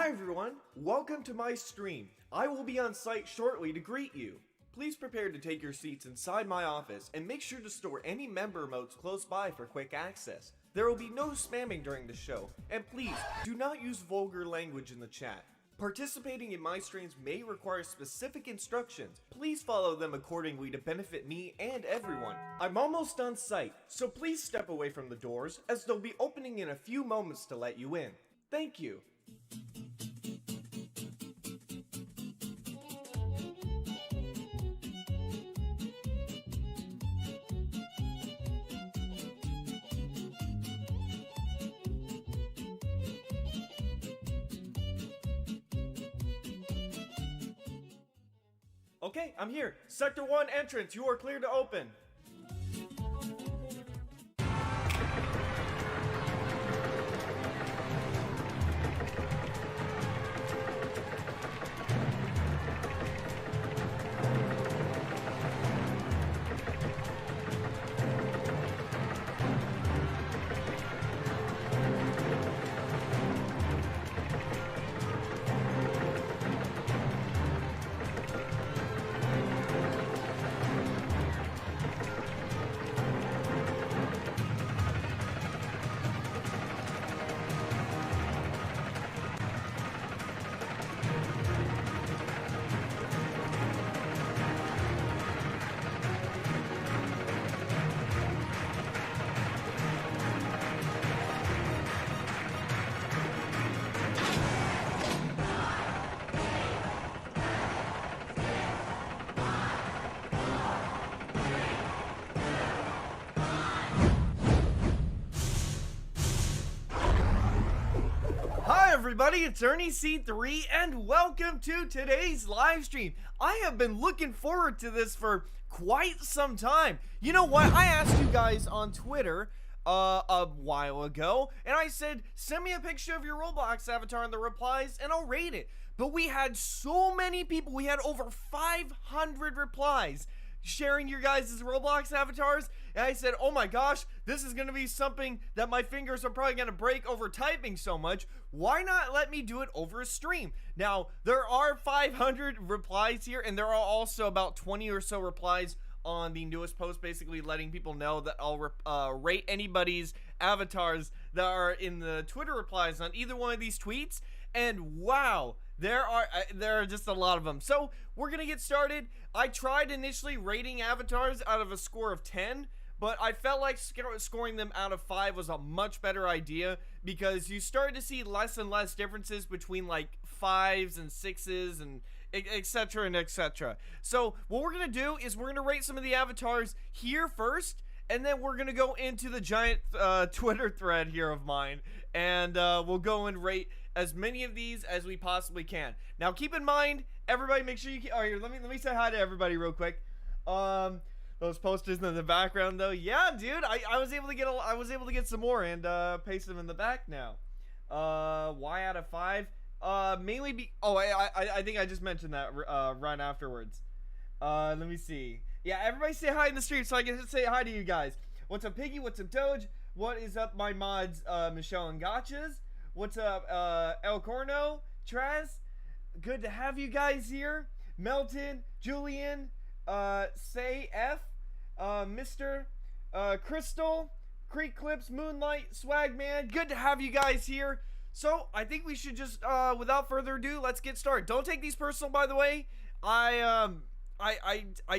Hi everyone, welcome to my stream. I will be on site shortly to greet you. Please prepare to take your seats inside my office and make sure to store any member emotes close by for quick access. There will be no spamming during the show, and please do not use vulgar language in the chat. Participating in my streams may require specific instructions. Please follow them accordingly to benefit me and everyone. I'm almost on site, so please step away from the doors as they'll be opening in a few moments to let you in. Thank you. Okay, I'm here. Sector 1 entrance, you are clear to open. Hi everybody, it's Ernie C3 and welcome to today's live stream. I have been looking forward to this for quite some time. You know what? I asked you guys on Twitter a while ago, and I said, send me a picture of your Roblox avatar in the replies and I'll rate it. But we had so many people, we had over 500 replies sharing your guys' Roblox avatars, and I said, oh my gosh, this is gonna be something that my fingers are probably gonna break over typing so much. Why not let me do it over a stream? Now, there are 500 replies here, and there are also about 20 or so replies on the newest post, basically letting people know that I'll rate anybody's avatars that are in the Twitter replies on either one of these tweets. And wow, there are just a lot of them. So we're gonna get started. I tried initially rating avatars out of a score of 10, but I felt like scoring them out of 5 was a much better idea, because you start to see less and less differences between like 5s and 6s and etc and etc. So what we're gonna do is we're gonna rate some of the avatars here first, and then we're gonna go into the giant Twitter thread here of mine, and we'll go and rate as many of these as we possibly can. Now keep in mind, everybody, make sure you oh, here, let me say hi to everybody real quick. Those posters in the background though, yeah dude, I was able to get some more and paste them in the back now. Why out of 5? Mainly I think I just mentioned that right afterwards. Let me see. Yeah, everybody say hi in the stream so I can just say hi to you guys. What's up, Piggy? What's up, Doge? What is up, my mods, Michelle and Gotchas? What's up, El Corno? Traz? Good to have you guys here. Melton, Julian, Say F, Mr. Crystal, Creek Clips, Moonlight, Swagman. Good to have you guys here. So, I think we should just, without further ado, let's get started. Don't take these personal, by the way. I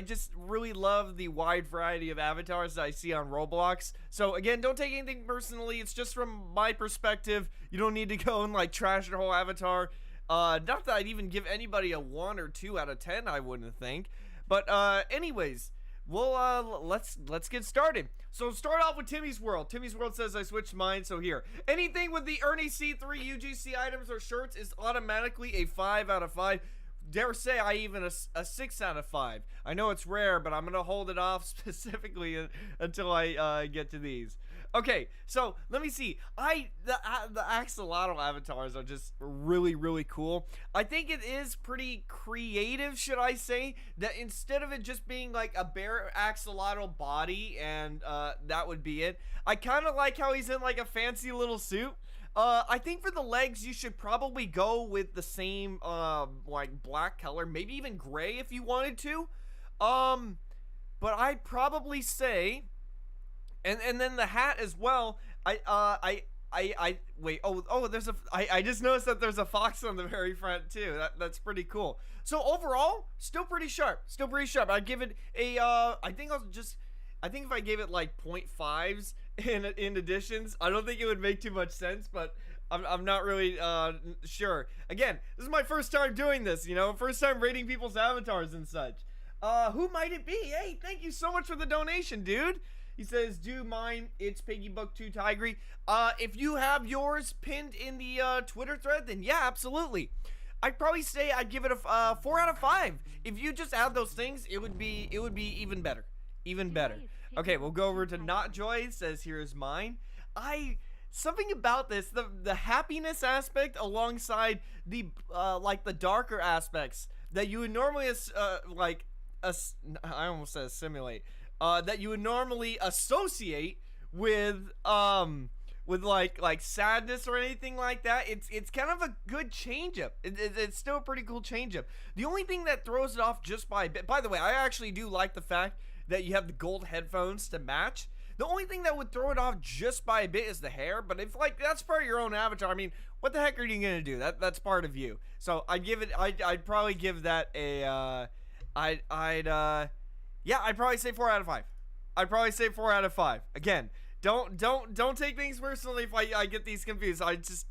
just really love the wide variety of avatars that I see on Roblox. So again, don't take anything personally. It's just from my perspective. You don't need to go and like trash your whole avatar. Not that I'd even give anybody a 1 or 2 out of 10, I wouldn't think. But anyways, we'll let's get started. So start off with Timmy's World. Timmy's World says I switched mine, so here. Anything with the Ernie C3 UGC items or shirts is automatically a 5 out of 5. Dare say I even a 6 out of 5. I know it's rare, but I'm gonna hold it off specifically until I get to these. Okay, so let me see. The axolotl avatars are just really cool. I think it is pretty creative, should I say, that instead of it just being like a bare axolotl body and that would be it. I kind of like how he's in like a fancy little suit. I think for the legs, you should probably go with the same, like black color, maybe even gray if you wanted to. But I'd probably say, and then the hat as well. I wait. Oh, I just noticed that there's a fox on the very front too. That's pretty cool. So overall, still pretty sharp. Still pretty sharp. I'd give it a. I think if I gave it like 0.5s in additions, I don't think it would make too much sense. But I'm not really sure. Again, this is my first time doing this. You know, first time rating people's avatars and such. Who might it be? Hey, thank you so much for the donation, dude. He says, do mine, it's PiggyBook2 Tigry. If you have yours pinned in the Twitter thread, then yeah, absolutely. I'd probably say I'd give it a 4 out of 5. If you just add those things, it would be even better. Even better. Okay, we'll go over to Not Joy. It says, here's mine. Something about this, the happiness aspect alongside the like the darker aspects that you would normally I almost said assimilate. That you would normally associate with like sadness or anything like that. It's kind of a good change up. It's still a pretty cool change up. The only thing that throws it off just by a bit. By the way, I actually do like the fact that you have the gold headphones to match. The only thing that would throw it off just by a bit is the hair. But if like that's part of your own avatar, I mean, what the heck are you gonna do? That's part of you. So I'd give it. I'd probably give that a. Yeah, I'd probably say 4 out of 5. I'd probably say 4 out of 5. Again, don't take things personally if I get these confused. I just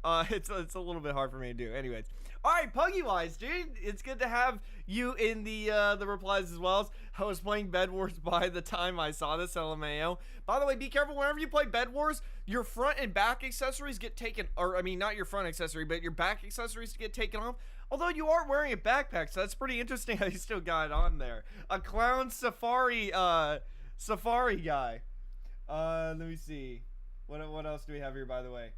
it's a little bit hard for me to do. Anyways, all right, Puggy Wise, dude, it's good to have you in the replies as well. I was playing Bed Wars by the time I saw this, LMAO. By the way, be careful whenever you play Bed Wars. Your front and back accessories get taken, or I mean, not your front accessory, but your back accessories get taken off. Although you are wearing a backpack, so that's pretty interesting how you still got it on there. A clown safari guy. Let me see. What else do we have here, by the way?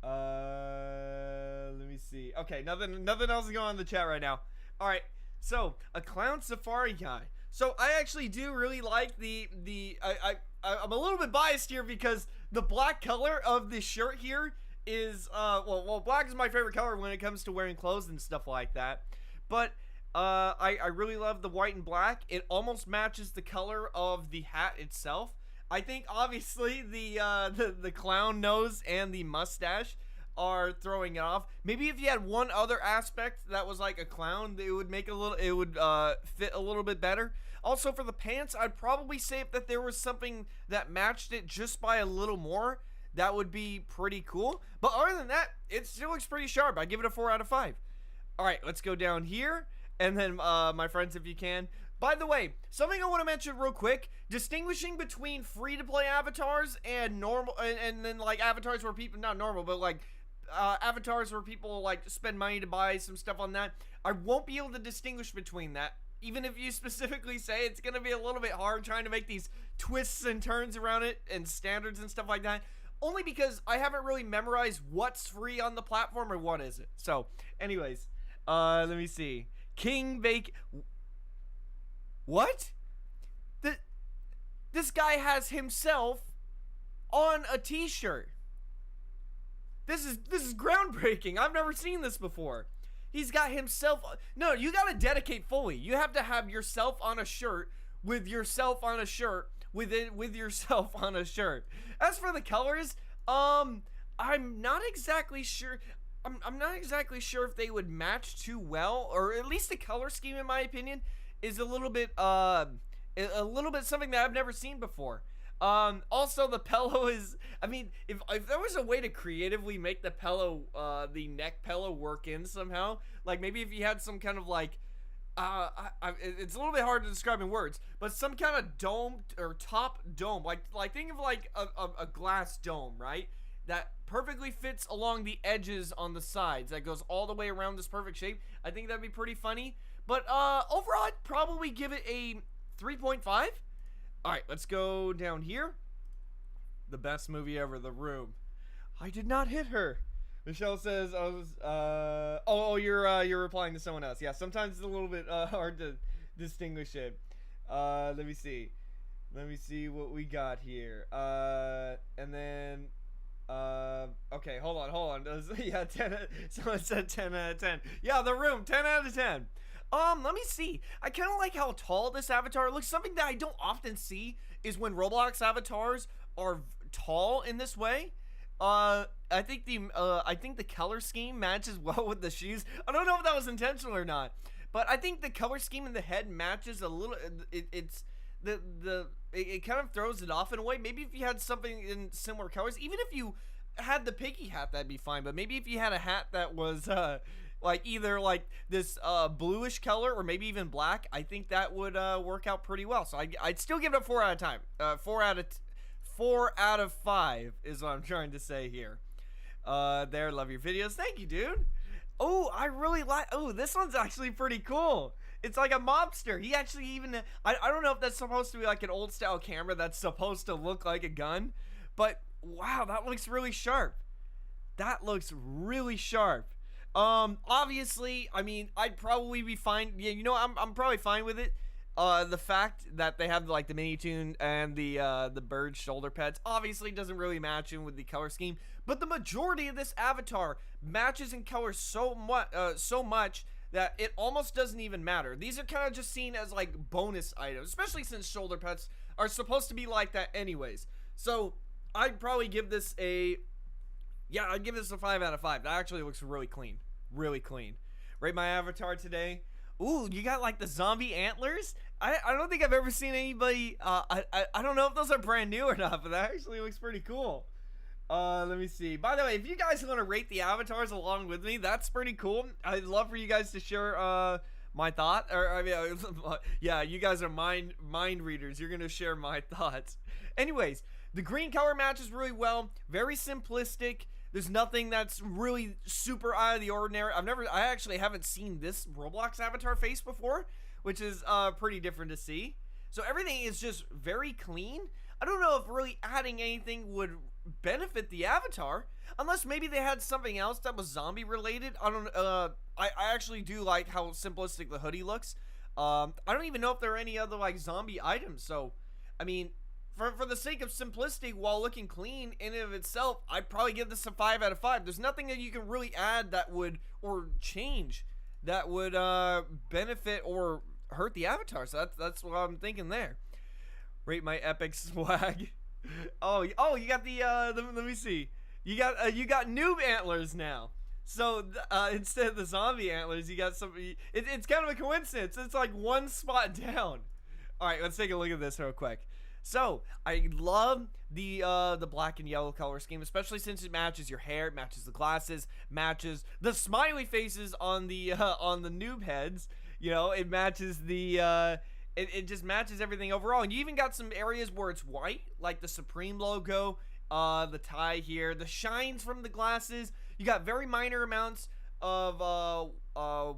Let me see. Okay, nothing else is going on in the chat right now. All right, so a clown safari guy. So I actually do really like I'm a little bit biased here because the black color of the shirt here is well, black is my favorite color when it comes to wearing clothes and stuff like that. But I really love the white and black. It almost matches the color of the hat itself. I think obviously the clown nose and the mustache are throwing it off. Maybe if you had one other aspect that was like a clown, it would fit a little bit better. Also for the pants, I'd probably say that there was something that matched it just by a little more. That would be pretty cool. But other than that, it still looks pretty sharp. I give it a 4 out of 5. All right, let's go down here. And then, my friends, if you can. By the way, something I want to mention real quick. Distinguishing between free-to-play avatars and normal, and then, like, avatars where people, not normal, but, like, avatars where people, like, spend money to buy some stuff on that. I won't be able to distinguish between that. Even if you specifically say it's going to be a little bit hard trying to make these twists and turns around it and standards and stuff like that. Only because I haven't really memorized what's free on the platform or what isn't. So, anyways, let me see. King Bake. What? This guy has himself on a t-shirt. This is groundbreaking. I've never seen this before. He's got himself. No, you gotta dedicate fully. You have to have yourself on a shirt with yourself on a shirt with yourself on a shirt. As for the colors, I'm not exactly sure. I'm not exactly sure if they would match too well, or at least the color scheme, in my opinion, is a little bit something that I've never seen before. Also the pillow is, I mean, if there was a way to creatively make the pillow, the neck pillow work in somehow, like maybe if you had some kind of like, it's a little bit hard to describe in words, but some kind of dome or top dome, like think of like a glass dome, right? That perfectly fits along the edges on the sides, that goes all the way around this perfect shape. I think that'd be pretty funny. But overall, I'd probably give it a 3.5. All right, let's go down here. The best movie ever, The Room. I did not hit her. Michelle says, "I was." You're replying to someone else. Yeah, sometimes it's a little bit hard to distinguish it. Let me see. Let me see what we got here. And then Okay, hold on. Yeah, 10. Someone said 10 out of 10. Yeah, the room, 10 out of 10. Let me see. I kind of like how tall this avatar looks. Something that I don't often see is when Roblox avatars are tall in this way. I think the color scheme matches well with the shoes. I don't know if that was intentional or not, but I think the color scheme in the head matches a little. It kind of throws it off in a way. Maybe if you had something in similar colors, even if you had the piggy hat, that'd be fine. But maybe if you had a hat that was like either like this bluish color or maybe even black, I think that would work out pretty well. So I'd still give it a 4 out of time. 4 out of 5 is what I'm trying to say here. There, love your videos. Thank you, dude. Oh, I really like. Oh, this one's actually pretty cool. It's like a mobster. He actually even. I don't know if that's supposed to be like an old style camera that's supposed to look like a gun, but wow, that looks really sharp. That looks really sharp. Obviously, I mean, I'd probably be fine. Yeah, you know, I'm probably fine with it. The fact that they have like the mini tune and the bird shoulder pads obviously doesn't really match in with the color scheme, but the majority of this avatar matches in color so much that it almost doesn't even matter. These are kind of just seen as like bonus items, especially since shoulder pads are supposed to be like that anyways. So I'd probably give this a, yeah, I'd give this a 5 out of 5. That actually looks really clean, really clean. Rate my avatar today. Ooh, you got like the zombie antlers. I don't think I've ever seen anybody. I don't know if those are brand new or not, but that actually looks pretty cool. Let me see. By the way, if you guys want to rate the avatars along with me, that's pretty cool. I'd love for you guys to share my thought. Or I mean, yeah, you guys are mind readers. You're gonna share my thoughts. Anyways, the green color matches really well. Very simplistic. There's nothing that's really super out of the ordinary. I actually haven't seen this Roblox avatar face before, which is pretty different to see. So everything is just very clean. I don't know if really adding anything would benefit the avatar, unless maybe they had something else that was zombie related. I don't. I actually do like how simplistic the hoodie looks. I don't even know if there are any other like zombie items. So, I mean, for the sake of simplicity, while looking clean in and of itself, I'd probably give this a 5 out of 5. There's nothing that you can really add that would, or change, that would benefit or hurt the avatar. So that's what I'm thinking there. Rate my epic swag. Oh, you got the let me see. You got noob antlers now. So instead of the zombie antlers, you got some. It's kind of a coincidence. It's like one spot down. All right, let's take a look at this real quick. So I love the black and yellow color scheme, especially since it matches your hair, it matches the glasses, matches the smiley faces on the noob heads. You know, it matches the it just matches everything overall. And you even got some areas where it's white, like the Supreme logo, the tie here, the shines from the glasses. You got very minor amounts of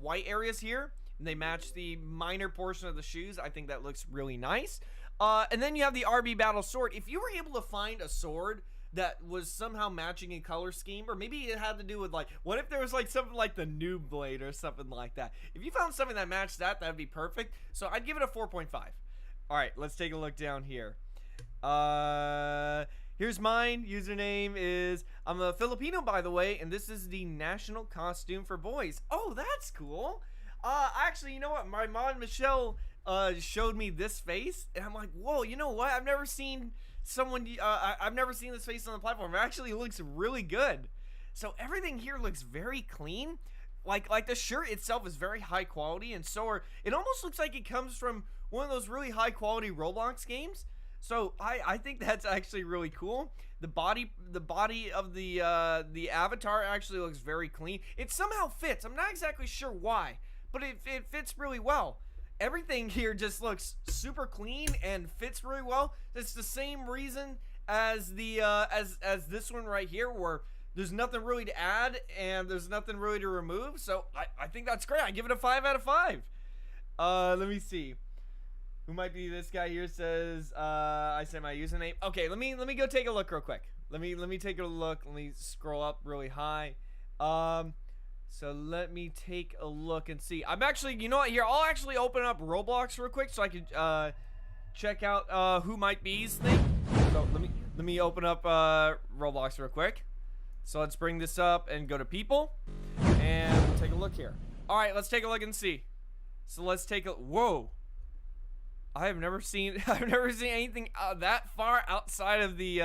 white areas here, and they match the minor portion of the shoes. I think that looks really nice. And then you have the RB Battle Sword. If you were able to find a sword that was somehow matching in color scheme, or maybe it had to do with like, what if there was like something like the Noob Blade or something like that? If you found something that matched that, that'd be perfect. So I'd give it a 4.5. All right, let's take a look down here. Here's mine. Username is, I'm a Filipino, by the way, and this is the national costume for boys. Oh, that's cool. Actually, you know what? My mom, Michelle, showed me this face, and I'm like, whoa, you know what? I've never seen someone, I've never seen this face on the platform. It actually looks really good. So everything here looks very clean. Like the shirt itself is very high quality, and so it almost looks like it comes from one of those really high quality Roblox games. So I think that's actually really cool. The body of the avatar actually looks very clean. It somehow fits. I'm not exactly sure why, but it fits really well. Everything here just looks super clean and fits really well. It's the same reason as the as this one right here, where there's nothing really to add and there's nothing really to remove. So I think that's great. I give it a 5 out of 5. Let me see. Who might be this guy here? Says I said my username. Okay, let me go take a look real quick. Let me take a look. Let me scroll up really high. So let me take a look and see. I'm actually, you know what? Here, I'll actually open up Roblox real quick so I can check out who might be's thing. So Let me open up Roblox real quick. So let's bring this up and go to people and take a look here. All right, let's take a look and see. So let's take a whoa. I've never seen anything that far outside of the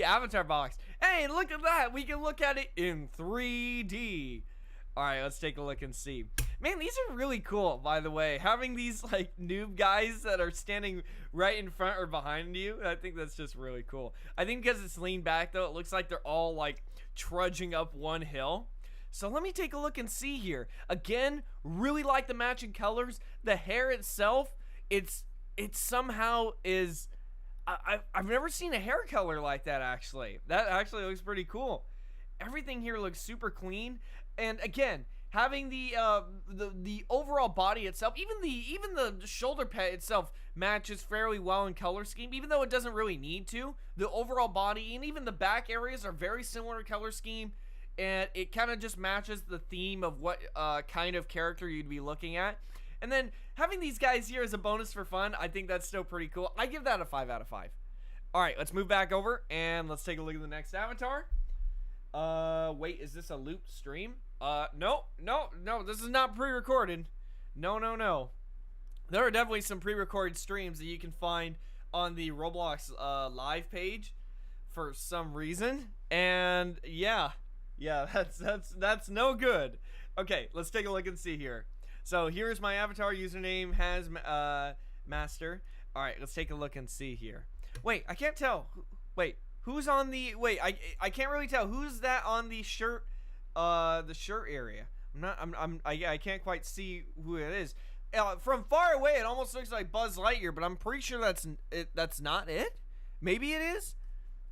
avatar box. Hey, look at that. We can look at it in 3D. All right, let's take a look and see. Man, these are really cool, by the way. Having these like noob guys that are standing right in front or behind you, I think that's just really cool. I think because it's leaned back though, it looks like they're all like trudging up one hill. So let me take a look and see here. Again, really like the matching colors. The hair itself, it somehow is, I've never seen a hair color like that actually. That actually looks pretty cool. Everything here looks super clean. And again, having the overall body itself, even the shoulder pad itself matches fairly well in color scheme, even though it doesn't really need to. The overall body and even the back areas are very similar color scheme. And it kind of just matches the theme of what kind of character you'd be looking at. And then having these guys here as a bonus for fun, I think that's still pretty cool. I give that a 5 out of 5. All right, let's move back over and let's take a look at the next avatar. Wait, is this a looped stream? No, this is not pre-recorded. No. There are definitely some pre-recorded streams that you can find on the Roblox live page for some reason. And yeah, that's no good. Okay, let's take a look and see here. So here's my avatar username has master. All right, let's take a look and see here. Wait, I can't tell. Wait, who's on the? Wait, I can't really tell who's that on the shirt area. I can't quite see who it is. From far away, it almost looks like Buzz Lightyear, but I'm pretty sure that's not it. Maybe it is.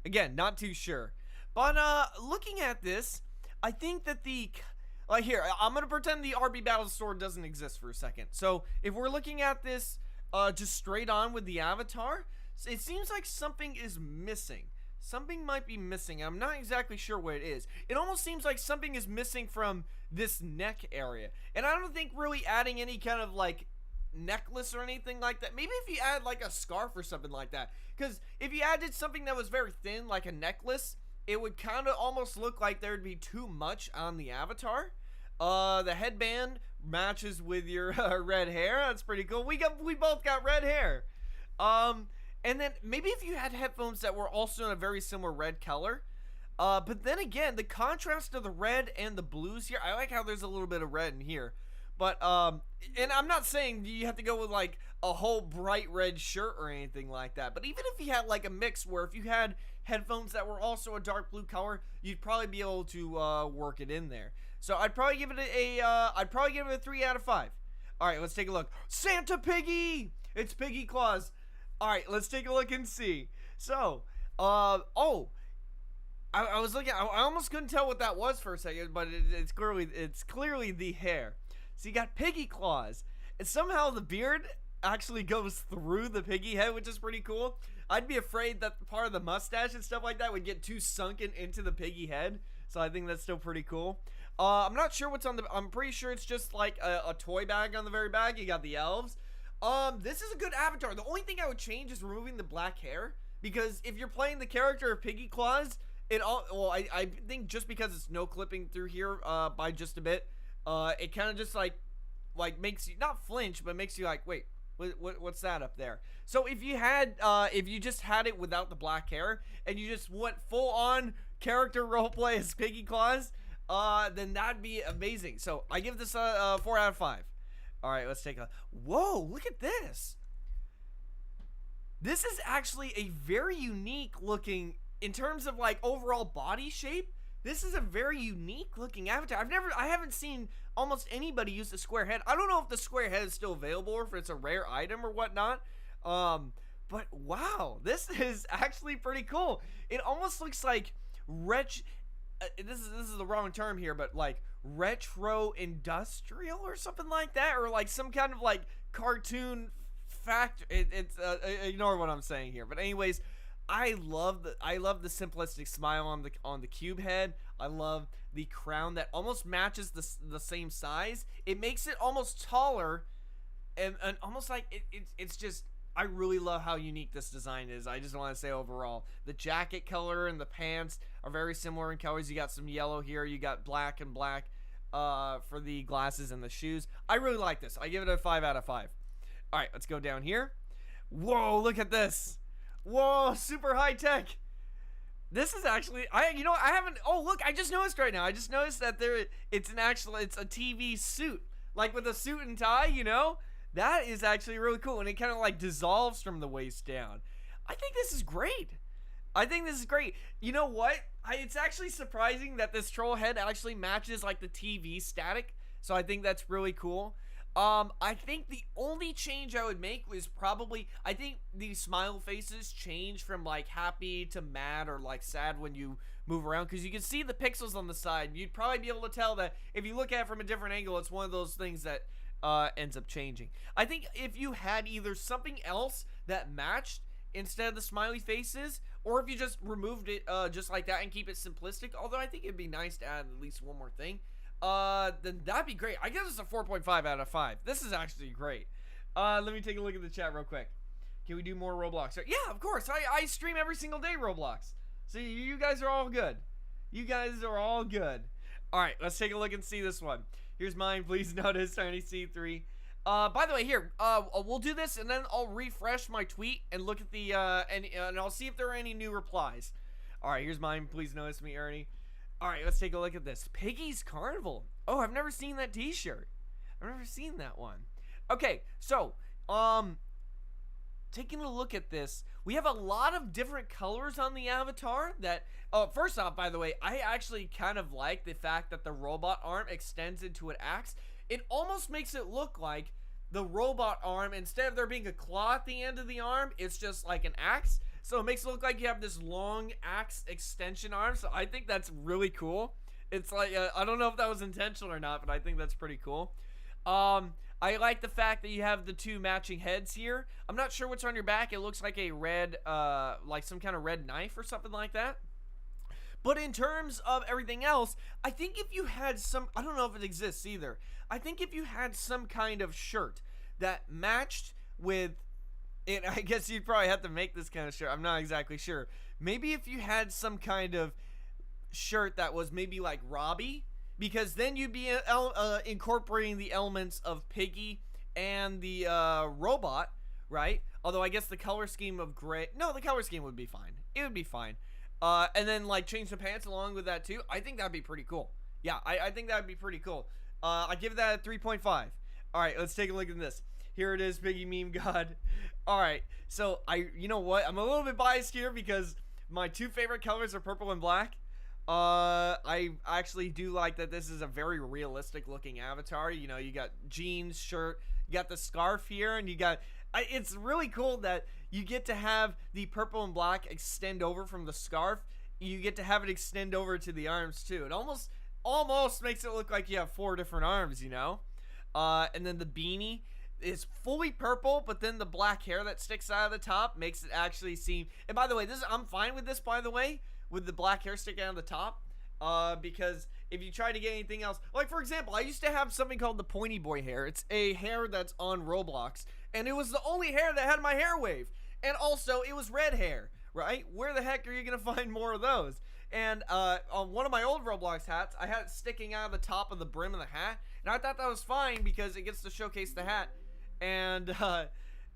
Again, not too sure. But looking at this, I think that here, I'm going to pretend the RB Battle Sword doesn't exist for a second. So if we're looking at this just straight on with the avatar, it seems like something is missing. Something might be missing. I'm not exactly sure what it is. It almost seems like something is missing from this neck area. And I don't think really adding any kind of like necklace or anything like that. Maybe if you add like a scarf or something like that. Because if you added something that was very thin, like a necklace, it would kind of almost look like there would be too much on the avatar. The headband matches with your red hair. That's pretty cool. We both got red hair. And then maybe if you had headphones that were also in a very similar red color. But then again, the contrast of the red and the blues here, I like how there's a little bit of red in here. But, and I'm not saying you have to go with like a whole bright red shirt or anything like that. But even if you had like a mix where if you had headphones that were also a dark blue color, you'd probably be able to work it in there. So I'd probably give it a 3 out of 5. All right, let's take a look. Santa Piggy! It's Piggy Claus. All right, let's take a look and see. So, I was looking. I almost couldn't tell what that was for a second, but it's clearly the hair. So you got Piggy Claus, and somehow the beard actually goes through the piggy head, which is pretty cool. I'd be afraid that part of the mustache and stuff like that would get too sunken into the piggy head. So I think that's still pretty cool. I'm not sure what's on the. I'm pretty sure it's just like a toy bag on the very back. You got the elves. This is a good avatar. The only thing I would change is removing the black hair, because if you're playing the character of Piggy Claus, I think just because it's no clipping through here by just a bit, it kind of just like makes you not flinch, but makes you like, wait, what's that up there? So if you just had it without the black hair and you just went full on character roleplay as Piggy Claus, then that'd be amazing. So I give this a 4 out of 5. All right, let's take a. Whoa, look at this. This is actually a very unique looking, in terms of like overall body shape. This is a very unique looking avatar. I haven't seen almost anybody use the square head. I don't know if the square head is still available or if it's a rare item or whatnot. But wow, this is actually pretty cool. It almost looks like this is the wrong term here, but like retro industrial or something like that, or like some kind of like cartoon ignore what I'm saying here. But anyways, I love the simplistic smile on the cube head. I love the crown that almost matches the same size. It makes it almost taller, and almost like it's just, I really love how unique this design is. I just want to say overall, the jacket color and the pants are very similar in colors. You got some yellow here, you got black and black for the glasses and the shoes. I really like this. I give it a 5 out of 5. All right, let's go down here. Whoa, look at this. Whoa, super high tech. This is actually, I haven't, oh look, I just noticed right now. I just noticed that it's a TV suit. Like with a suit and tie, you know? That is actually really cool. And it kind of like dissolves from the waist down. I think this is great. I think this is great. You know what? It's actually surprising that this troll head actually matches like the TV static. So I think that's really cool. I think the only change I would make was probably, I think the smile faces change from like happy to mad or like sad when you move around, because you can see the pixels on the side. You'd probably be able to tell that if you look at it from a different angle, it's one of those things that ends up changing. I think if you had either something else that matched instead of the smiley faces, or if you just removed it just like that and keep it simplistic, although I think it'd be nice to add at least one more thing, then that'd be great. I give this a 4.5 out of 5. This is actually great. Let me take a look at the chat real quick. Can we do more Roblox? Yeah, of course. I stream every single day Roblox. So you guys are all good. You guys are all good. All right, let's take a look and see this one. Here's mine. Please notice Tiny C3. By the way, here, we'll do this and then I'll refresh my tweet and look at the, and I'll see if there are any new replies. All right, here's mine. Please notice me, Ernie. All right, let's take a look at this. Piggy's Carnival. Oh, I've never seen that t-shirt. I've never seen that one. Okay, so, taking a look at this, we have a lot of different colors on the avatar that, first off, by the way, I actually kind of like the fact that the robot arm extends into an axe. It almost makes it look like the robot arm, instead of there being a claw at the end of the arm, it's just like an axe. So it makes it look like you have this long axe extension arm. So I think that's really cool. It's like, I don't know if that was intentional or not, but I think that's pretty cool. I like the fact that you have the two matching heads here. I'm not sure what's on your back. It looks like a red, like some kind of red knife or something like that. But in terms of everything else, I think if you had some, I don't know if it exists either. I think if you had some kind of shirt that matched with it, I guess you'd probably have to make this kind of shirt. I'm not exactly sure. Maybe if you had some kind of shirt that was maybe like Robbie, because then you'd be incorporating the elements of Piggy and the robot, right? Although I guess the color scheme of gray, no, the color scheme would be fine. It would be fine. And then like change the pants along with that too. I think that'd be pretty cool. Yeah, I think that'd be pretty cool. I give that a 3.5. All right, let's take a look at this. Here it is, Piggy Meme God. All right, so you know what? I'm a little bit biased here because my two favorite colors are purple and black. I actually do like that this is a very realistic looking avatar. You know, you got jeans, shirt, you got the scarf here, and you got, it's really cool that you get to have the purple and black extend over from the scarf. You get to have it extend over to the arms too. It almost makes it look like you have 4 different arms, you know? And then the beanie is fully purple, but then the black hair that sticks out of the top makes it actually seem, and by the way, I'm fine with this, by the way, with the black hair sticking out of the top, because if you try to get anything else, like for example, I used to have something called the pointy boy hair. It's a hair that's on Roblox, and it was the only hair that had my hair wave, and also it was red hair, right? Where the heck are you gonna find more of those? And on one of my old Roblox hats, I had it sticking out of the top of the brim of the hat, and I thought that was fine because it gets to showcase the hat, and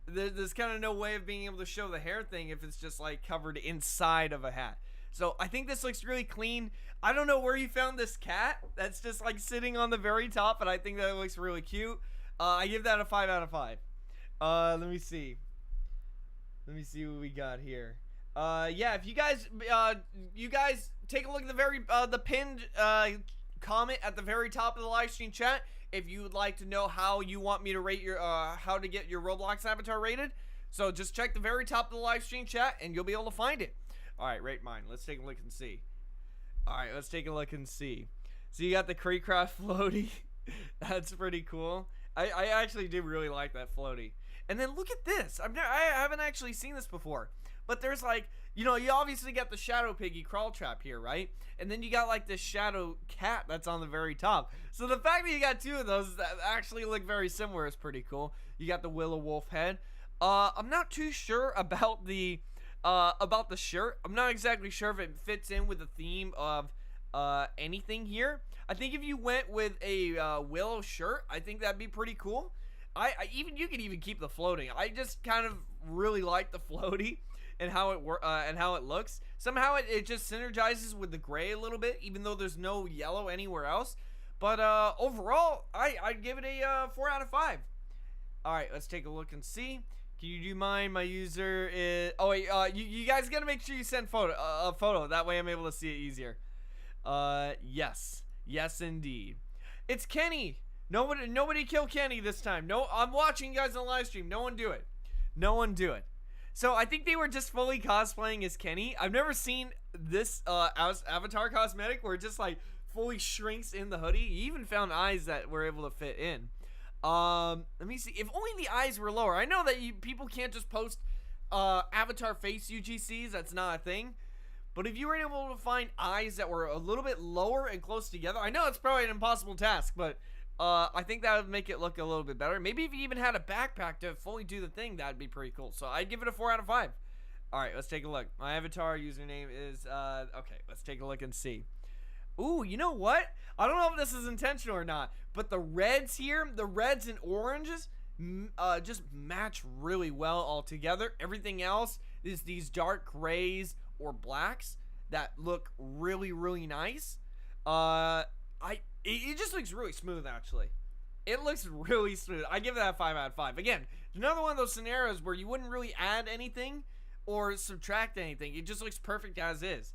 there's kind of no way of being able to show the hair thing if it's just like covered inside of a hat. So I think this looks really clean. I don't know where you found this cat that's just like sitting on the very top, but I think that looks really cute. I give that a 5 out of 5. Let me see what we got here. Yeah, if you guys take a look at the very the pinned comment at the very top of the live stream chat if you would like to know how you want me to rate your how to get your Roblox avatar rated. So just check the very top of the live stream chat and you'll be able to find it. All right, rate mine. Let's take a look and see. All right, let's take a look and see. So you got the Craycraft floaty. That's pretty cool. I actually do really like that floaty. And then look at this. I haven't actually seen this before. But there's like, you know, you obviously got the Shadow Piggy crawl trap here, right? And then you got like this Shadow Cat that's on the very top. So the fact that you got two of those that actually look very similar is pretty cool. You got the Willow Wolf head. I'm not too sure about the shirt. I'm not exactly sure if it fits in with the theme of anything here. I think if you went with a willow shirt, I think that'd be pretty cool. You could even keep the floating. I just kind of really like the floaty and how it looks. Somehow it just synergizes with the gray a little bit, even though there's no yellow anywhere else. But overall, I'd give it a 4 out of 5. All right, let's take a look and see. Can you do mine? My user is. Oh wait, you guys gotta make sure you send a photo. That way I'm able to see it easier. Yes indeed. It's Kenny. Nobody kill Kenny this time. No, I'm watching you guys on live stream. No one do it. So I think they were just fully cosplaying as Kenny. I've never seen this avatar cosmetic where it just like fully shrinks in the hoodie. You even found eyes that were able to fit in. Let me see. If only the eyes were lower. I know that people can't just post avatar face UGCs. That's not a thing. But if you were able to find eyes that were a little bit lower and close together, I know it's probably an impossible task, but I think that would make it look a little bit better. Maybe if you even had a backpack to fully do the thing, that'd be pretty cool. So I'd give it a 4 out of 5. All right, let's take a look. My avatar username is, okay, let's take a look and see. Ooh, you know what? I don't know if this is intentional or not, but the reds here, the reds and oranges, just match really well all together. Everything else is these dark grays or blacks that look really, really nice. It just looks really smooth, actually. It looks really smooth. I give that a 5 out of 5. Again, another one of those scenarios where you wouldn't really add anything or subtract anything. It just looks perfect as is.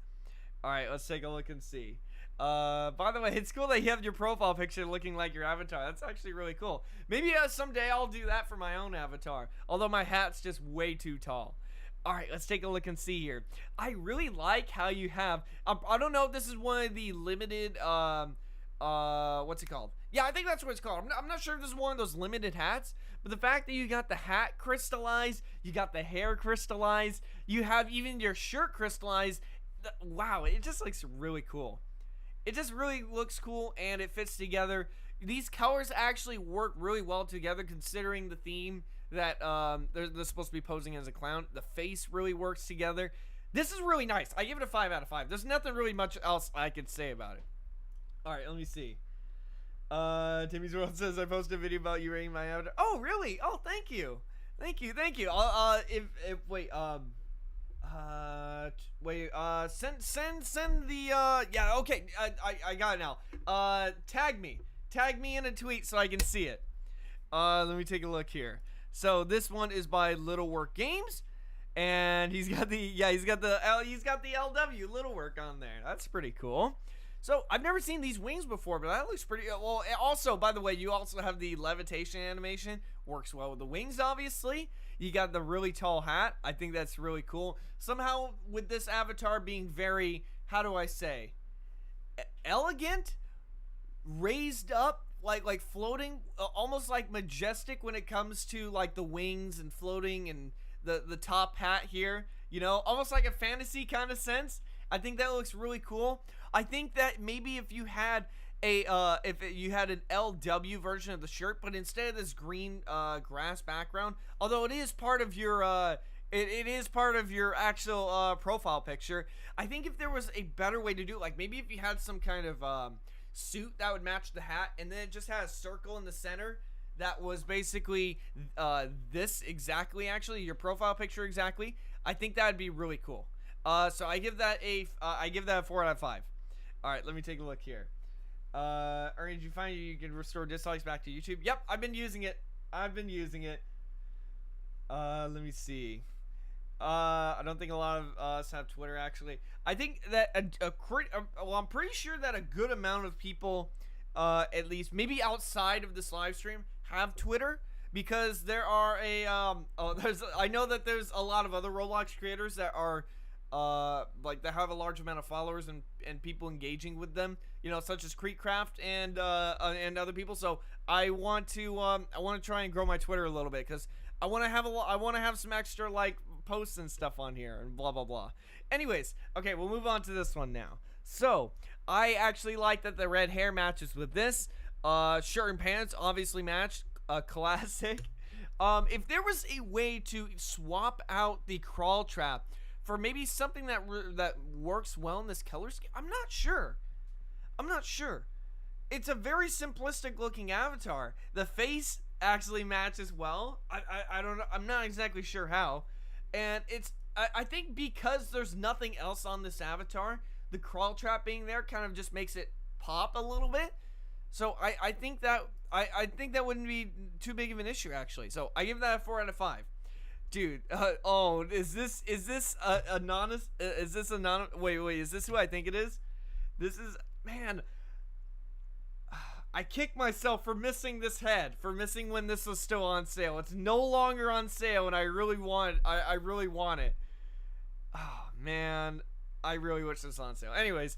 All right, let's take a look and see. By the way, it's cool that you have your profile picture looking like your avatar. That's actually really cool. Maybe someday I'll do that for my own avatar. Although my hat's just way too tall. All right, let's take a look and see here. I really like how you have. I don't know if this is one of the limited. What's it called? Yeah, I think that's what it's called. I'm not sure if this is one of those limited hats, but the fact that you got the hat crystallized, you got the hair crystallized, you have even your shirt crystallized. Wow, it just looks really cool. It just really looks cool and it fits together. These colors actually work really well together considering the theme that they're supposed to be posing as a clown. The face really works together. This is really nice. I give it a 5 out of 5. There's nothing really much else I could say about it. All right, let me see. Timmy's World says I posted a video about you rating my avatar. Oh, really? Oh, thank you. Thank you. Send the yeah, okay. I got it now. Tag me in a tweet so I can see it. Let me take a look here. So this one is by Little Work Games, and he's got the LW Little Work on there. That's pretty cool. So I've never seen these wings before, but that looks pretty well. Also, by the way, you also have the levitation animation. Works well with the wings, obviously. You got the really tall hat. I think that's really cool. Somehow with this avatar being very, how do I say, elegant, raised up, like floating, almost like majestic when it comes to like the wings and floating and the top hat here, you know, almost like a fantasy kind of sense. I think that looks really cool. I think that maybe if you had an LW version of the shirt, but instead of this green grass background, although it is part of your it is part of your actual profile picture, I think if there was a better way to do it, like maybe if you had some kind of suit that would match the hat, and then it just had a circle in the center that was basically this exactly, actually your profile picture exactly, I think that would be really cool. So I give that a 4 out of 5. All right, let me take a look here. Ernie, did you find you can restore dislikes back to YouTube? Yep, I've been using it. Let me see. I don't think a lot of us have Twitter, actually. I think that I'm pretty sure that a good amount of people, at least maybe outside of this live stream, have Twitter, because there are I know that there's a lot of other Roblox creators that are like that have a large amount of followers and people engaging with them, you know, such as Creekcraft and other people. So I want to try and grow my Twitter a little bit, because I want to have some extra like posts and stuff on here and blah blah blah. Anyways, okay, we'll move on to this one now. So I actually like that the red hair matches with this. Shirt and pants obviously matched. Classic. If there was a way to swap out the crawl trap for maybe something that works well in this color scheme, I'm not sure. I'm not sure. It's a very simplistic looking avatar. The face actually matches well. I don't know. I'm not exactly sure how. And I think because there's nothing else on this avatar, the crawl trap being there kind of just makes it pop a little bit. So I think that wouldn't be too big of an issue actually. So I give that a 4 out of 5. Dude, oh, is this anonymous? Is this anonymous? Wait, is this who I think it is? This is, man, I kick myself for missing this head, for missing when this was still on sale. It's no longer on sale, and I really want it. Oh, man, I really wish this was on sale. Anyways,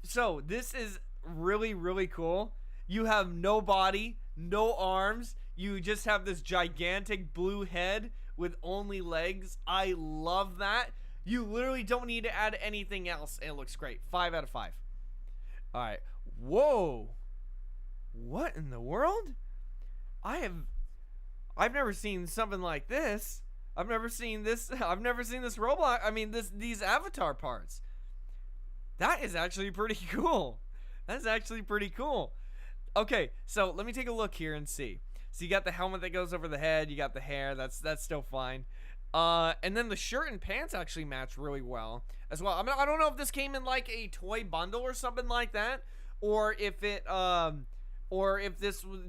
so this is really, really cool. You have no body, no arms. You just have this gigantic blue head with only legs. I love that. You literally don't need to add anything else, and it looks great. 5 out of 5. All right. Whoa. What in the world? I've never seen something like this. I've never seen this Roblox. I mean, these avatar parts. That is actually pretty cool. That's actually pretty cool. Okay, so let me take a look here and see. So you got the helmet that goes over the head. You got the hair. That's still fine. And then the shirt and pants actually match really well as well. I mean, I don't know if this came in like a toy bundle or something like that, or if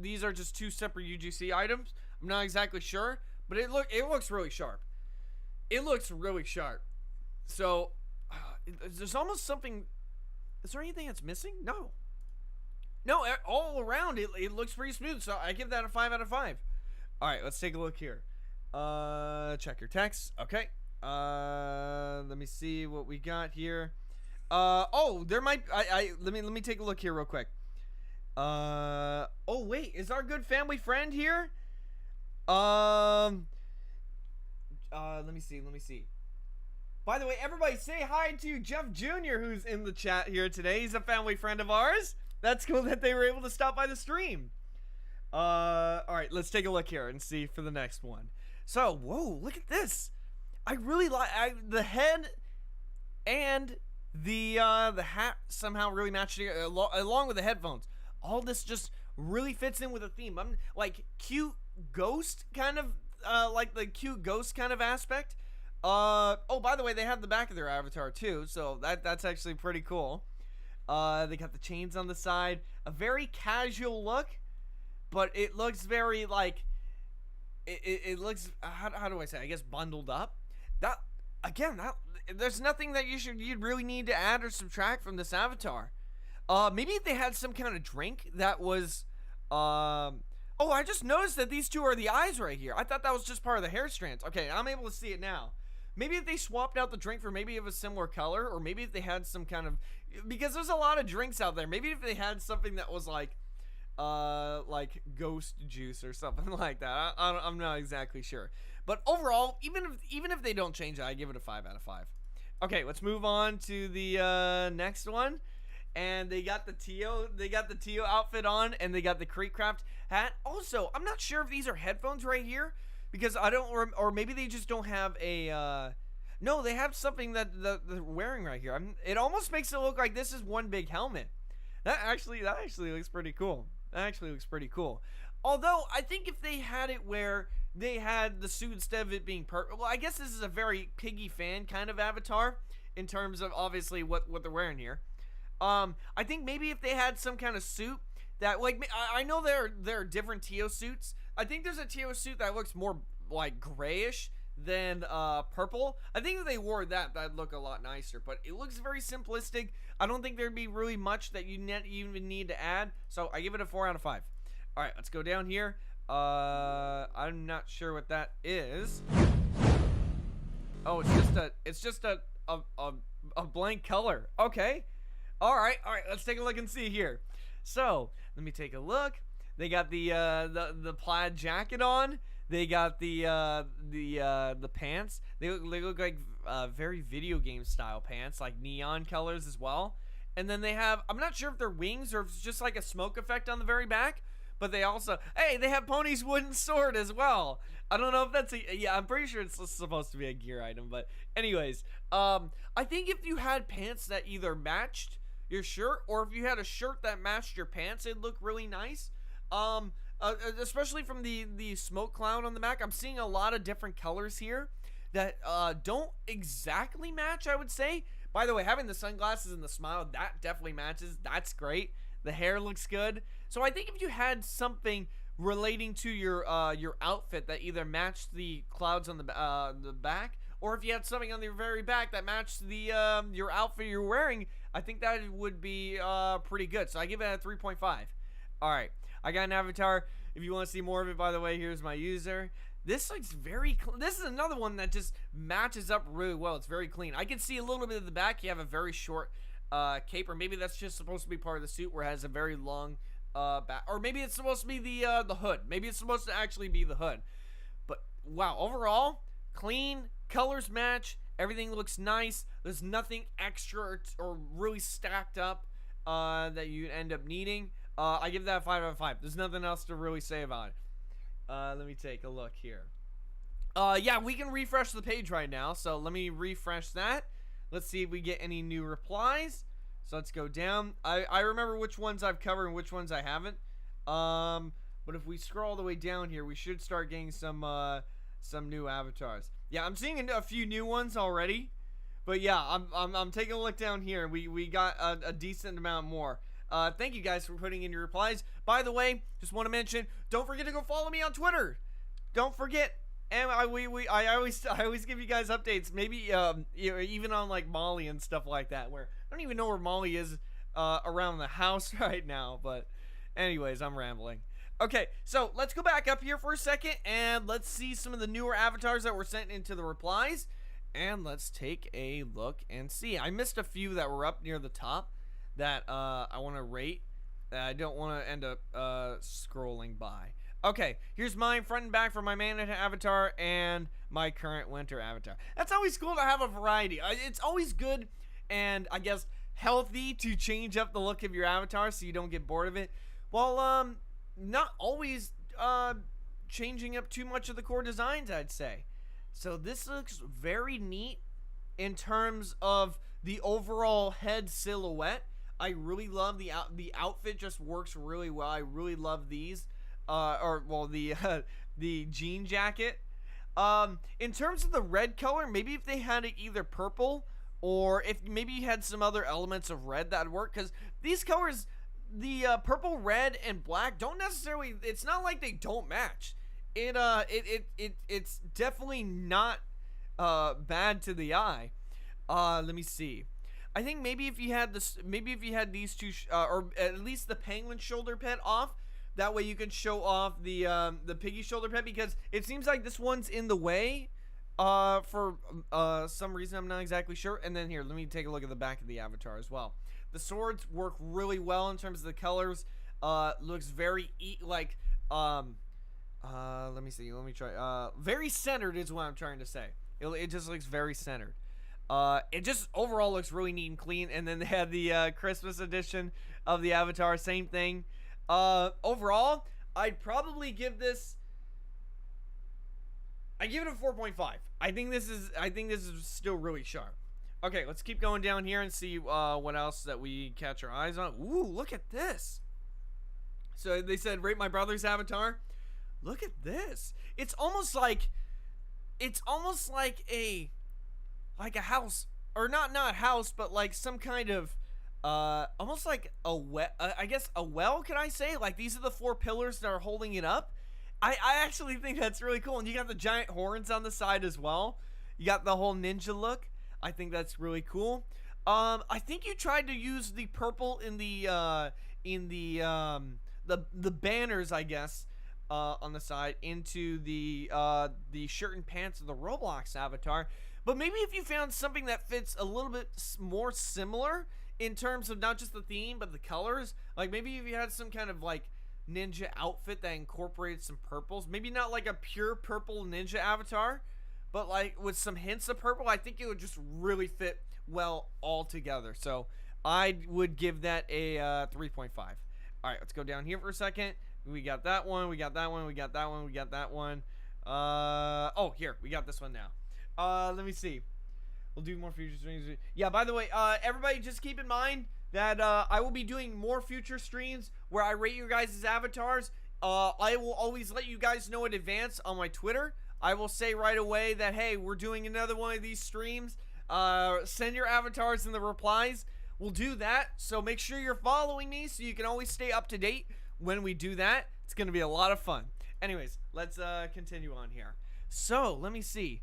these are just two separate UGC items. I'm not exactly sure, but it looks really sharp. It looks really sharp. So there's almost something. Is there anything that's missing? No. No, all around it looks pretty smooth. So I give that a 5 out of 5. All right, let's take a look here. Check your text. Okay. Let me see what we got here. Oh, there might. Let me take a look here real quick. Oh wait, is our good family friend here? Let me see. By the way, everybody say hi to Jeff Jr., who's in the chat here today. He's a family friend of ours. That's cool that they were able to stop by the stream. All right, let's take a look here and see for the next one. So, whoa, look at this. I really like the head and the hat somehow really match together, along with the headphones. All this just really fits in with the theme. I'm like cute ghost kind of, like the cute ghost kind of aspect. Oh, by the way, they have the back of their avatar too, so that's actually pretty cool. They got the chains on the side, a very casual look, but it looks very like it looks, how do I say, I guess bundled up. That again, there's nothing that you'd really need to add or subtract from this avatar. Maybe if they had some kind of drink that was oh, I just noticed that these two are the eyes right here. I thought that was just part of the hair strands. Okay, I'm able to see it now. Maybe if they swapped out the drink for maybe of a similar color, or maybe if they had some kind of, because there's a lot of drinks out there. Maybe if they had something that was like ghost juice or something like that. I'm not exactly sure. But overall, even if they don't change it, I give it a 5 out of 5. Okay, let's move on to the next one. And they got the Tio outfit on, and they got the Creekcraft hat. Also, I'm not sure if these are headphones right here, because I don't, or maybe they just don't have a, no, they have something that they're wearing right here. It almost makes it look like this is one big helmet. That actually looks pretty cool. That actually looks pretty cool. Although, I think if they had it where they had the suit instead of it being purple, well, I guess this is a very Piggy fan kind of avatar, in terms of, obviously, what they're wearing here. I think maybe if they had some kind of suit that, like, I know there are different Tio suits. I think there's a Tio suit that looks more like grayish than purple. I think if they wore that'd look a lot nicer, but it looks very simplistic. I don't think there'd be really much that you even need to add, so I give it a 4 out of 5. All right, let's go down here. I'm not sure what that is. Oh, it's just a blank color. Okay. All right, let's take a look and see here. So, let me take a look. They got the plaid jacket on. They got the pants. They look like very video game style pants, like neon colors as well. And then they have, I'm not sure if they're wings or if it's just like a smoke effect on the very back, but they also, hey, they have Pony's wooden sword as well. I don't know if that's yeah, I'm pretty sure it's supposed to be a gear item, but anyways, I think if you had pants that either matched your shirt, or if you had a shirt that matched your pants, it'd look really nice. Especially from the smoke cloud on the back, I'm seeing a lot of different colors here that don't exactly match, I would say. By the way, having the sunglasses and the smile, that definitely matches. That's great. The hair looks good. So I think if you had something relating to your outfit that either matched the clouds on the back, or if you had something on the very back that matched the your outfit you're wearing, I think that would be pretty good. So I give it a 3.5. All right, I got an avatar. If you want to see more of it, by the way, here's my user. This looks very this is another one that just matches up really well. It's very clean. I can see a little bit of the back. You have a very short cape, or maybe that's just supposed to be part of the suit where it has a very long back, or maybe it's supposed to be the hood. Maybe it's supposed to actually be the hood. But wow, overall, clean, colors match, everything looks nice. There's nothing extra or really stacked up that you end up needing. I give that a 5 out of 5. There's nothing else to really say about it. Let me take a look here. Yeah, we can refresh the page right now. So let me refresh that. Let's see if we get any new replies. So let's go down. I remember which ones I've covered and which ones I haven't. But if we scroll all the way down here, we should start getting some new avatars. Yeah, I'm seeing a few new ones already. But yeah, I'm taking a look down here. We got a decent amount more. Thank you guys for putting in your replies. By the way, just want to mention, don't forget to go follow me on Twitter. Don't forget. And I always give you guys updates. Maybe you know, even on like Molly and stuff like that. Where I don't even know where Molly is around the house right now. But anyways, I'm rambling. Okay, so let's go back up here for a second and let's see some of the newer avatars that were sent into the replies. And let's take a look and see. I missed a few that were up near the top that I want to rate. I don't want to end up scrolling by. Okay, here's mine front and back for my man avatar and my current winter avatar. That's always cool to have a variety. It's always good and I guess healthy to change up the look of your avatar so you don't get bored of it. While not always changing up too much of the core designs, I'd say. So this looks very neat in terms of the overall head silhouette. I really love the outfit, just works really well. I really love these, the jean jacket. In terms of the red color, maybe if they had it either purple or if maybe you had some other elements of red that'd work. Because these colors, the purple, red, and black don't necessarily. It's not like they don't match. It's definitely not bad to the eye. Let me see. I think maybe if you had these two, or at least the penguin shoulder pad off, that way you can show off the piggy shoulder pad, because it seems like this one's in the way, for some reason I'm not exactly sure. And then here, let me take a look at the back of the avatar as well. The swords work really well in terms of the colors. Looks very let me see. Let me try. Very centered is what I'm trying to say. It just looks very centered. It just overall looks really neat and clean. And then they had the Christmas edition of the avatar, same thing. Overall, I'd probably give this. I give it a 4.5. I think this is still really sharp. Okay, let's keep going down here and see what else that we catch our eyes on. Ooh, look at this. So they said rate my brother's avatar. Look at this. It's almost like a house, or not house, but like some kind of almost like a well, I guess a well, could I say? Like these are the four pillars that are holding it up. I actually think that's really cool. And you got the giant horns on the side as well. You got the whole ninja look. I think that's really cool. I think you tried to use the purple in the banners, I guess, on the side into the shirt and pants of the Roblox avatar. But maybe if you found something that fits a little bit more similar in terms of not just the theme but the colors, like maybe if you had some kind of like ninja outfit that incorporated some purples, maybe not like a pure purple ninja avatar, but like with some hints of purple, I think it would just really fit well all together. So I would give that a 3.5. All right, let's go down here for a second. We got that one. We got that one. We got that one. We got that one. Oh, here. We got this one now. Let me see. We'll do more future streams. Yeah, by the way, everybody just keep in mind that I will be doing more future streams where I rate your guys' avatars. I will always let you guys know in advance on my Twitter. I will say right away that, hey, we're doing another one of these streams. Send your avatars in the replies. We'll do that. So make sure you're following me so you can always stay up to date when we do that. It's going to be a lot of fun. Anyways, let's continue on here. So, let me see.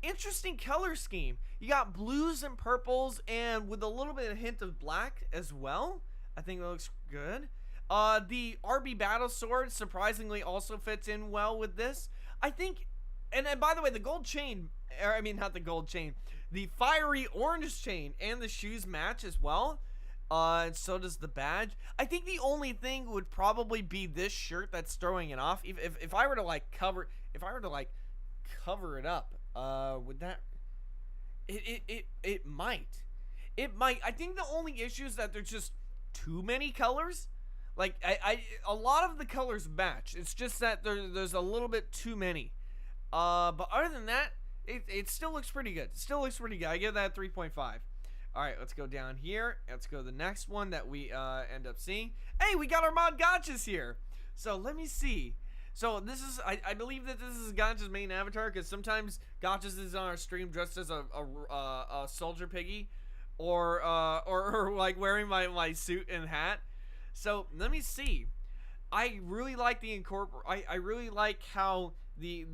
Interesting color scheme. You got blues and purples and with a little bit of hint of black as well. I think it looks good. The RB Battle Sword surprisingly also fits in well with this. I think, and by the way, the gold chain, I mean not the gold chain, the fiery orange chain and the shoes match as well. And so does the badge. I think the only thing would probably be this shirt that's throwing it off. If I were to like cover it up, would that? It might. I think the only issue is that there's just too many colors. Like a lot of the colors match. It's just that there's a little bit too many. But other than that, it still looks pretty good. It still looks pretty good. I give that a 3.5. All right, let's go down here. Let's go to the next one that we end up seeing. Hey, we got our mod Gotchas here. So let me see. So this is, I believe that this is Gotcha's main avatar because sometimes Gotchas is on our stream dressed as a soldier piggy, or like wearing my suit and hat. So let me see. I really like the I really like how the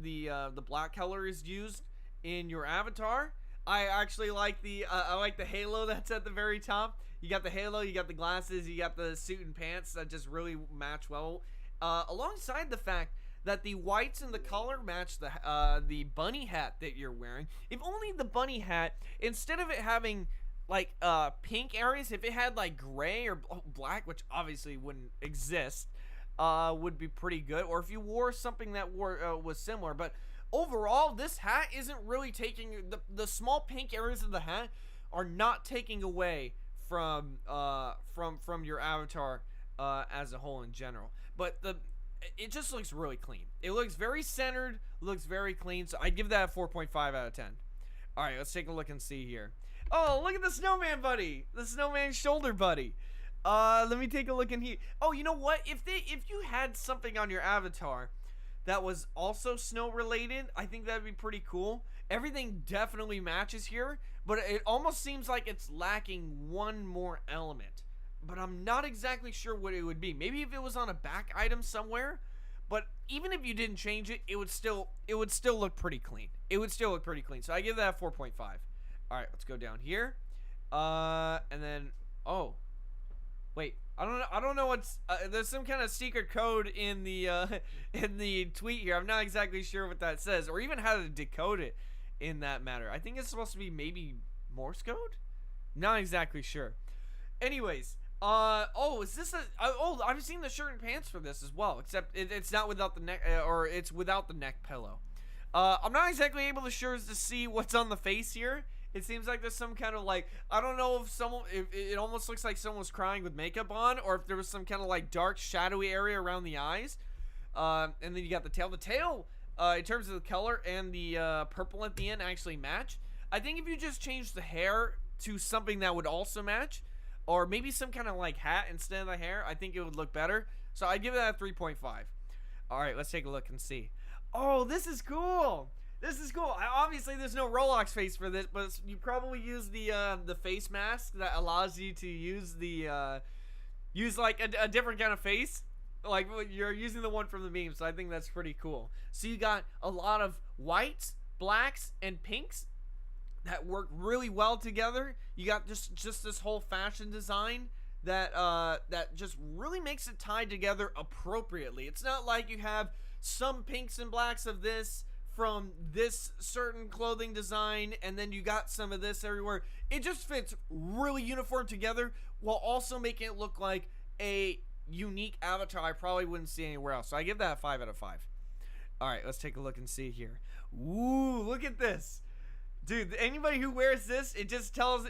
black color is used in your avatar. I actually like I like the halo that's at the very top. You got the halo, you got the glasses, you got the suit and pants that just really match well. Alongside the fact that the whites and the color match the bunny hat that you're wearing. If only the bunny hat, instead of it having like pink areas, if it had like gray or black, which obviously wouldn't exist, would be pretty good. Or if you wore something that was similar, but overall, this hat isn't really taking the small pink areas of the hat are not taking away from your avatar as a whole in general. But it just looks really clean. It looks very centered, looks very clean. So I'd give that a 4.5 out of 10. All right, let's take a look and see here. Oh, look at the snowman buddy, the snowman shoulder buddy. Let me take a look in here. Oh, you know what? If you had something on your avatar that was also snow related, I think that'd be pretty cool. Everything definitely matches here, but it almost seems like it's lacking one more element. But I'm not exactly sure what it would be. Maybe if it was on a back item somewhere, but even if you didn't change it, it would still look pretty clean. It would still look pretty clean. So I give that a 4.5. All right, let's go down here. And then wait, I don't know what's there's some kind of secret code in the tweet here. I'm not exactly sure what that says or even how to decode it in that matter. I think it's supposed to be maybe Morse code? Not exactly sure. Anyways, is this I've seen the shirt and pants for this as well, except it's not without the neck, or it's without the neck pillow. I'm not exactly able to see what's on the face here. It seems like there's some kind of like, I don't know if it almost looks like someone was crying with makeup on, or if there was some kind of like dark shadowy area around the eyes. And then you got the tail. The tail, in terms of the color and the purple at the end actually match. I think if you just change the hair to something that would also match, or maybe some kind of like hat instead of the hair, I think it would look better. So I'd give that a 3.5. All right, let's take a look and see. Oh, this is cool. This is cool. Obviously, there's no Roblox face for this, but you probably use the face mask that allows you to use use like a different kind of face. Like you're using the one from the meme, so I think that's pretty cool. So you got a lot of whites, blacks, and pinks that work really well together. You got just this whole fashion design that that just really makes it tied together appropriately. It's not like you have some pinks and blacks of this from this certain clothing design and then you got some of this everywhere. It just fits really uniform together while also making it look like a unique avatar I probably wouldn't see anywhere else. So I give that a 5 out of 5. All right, let's take a look and see here. Ooh, look at this. Dude, anybody who wears this, it just tells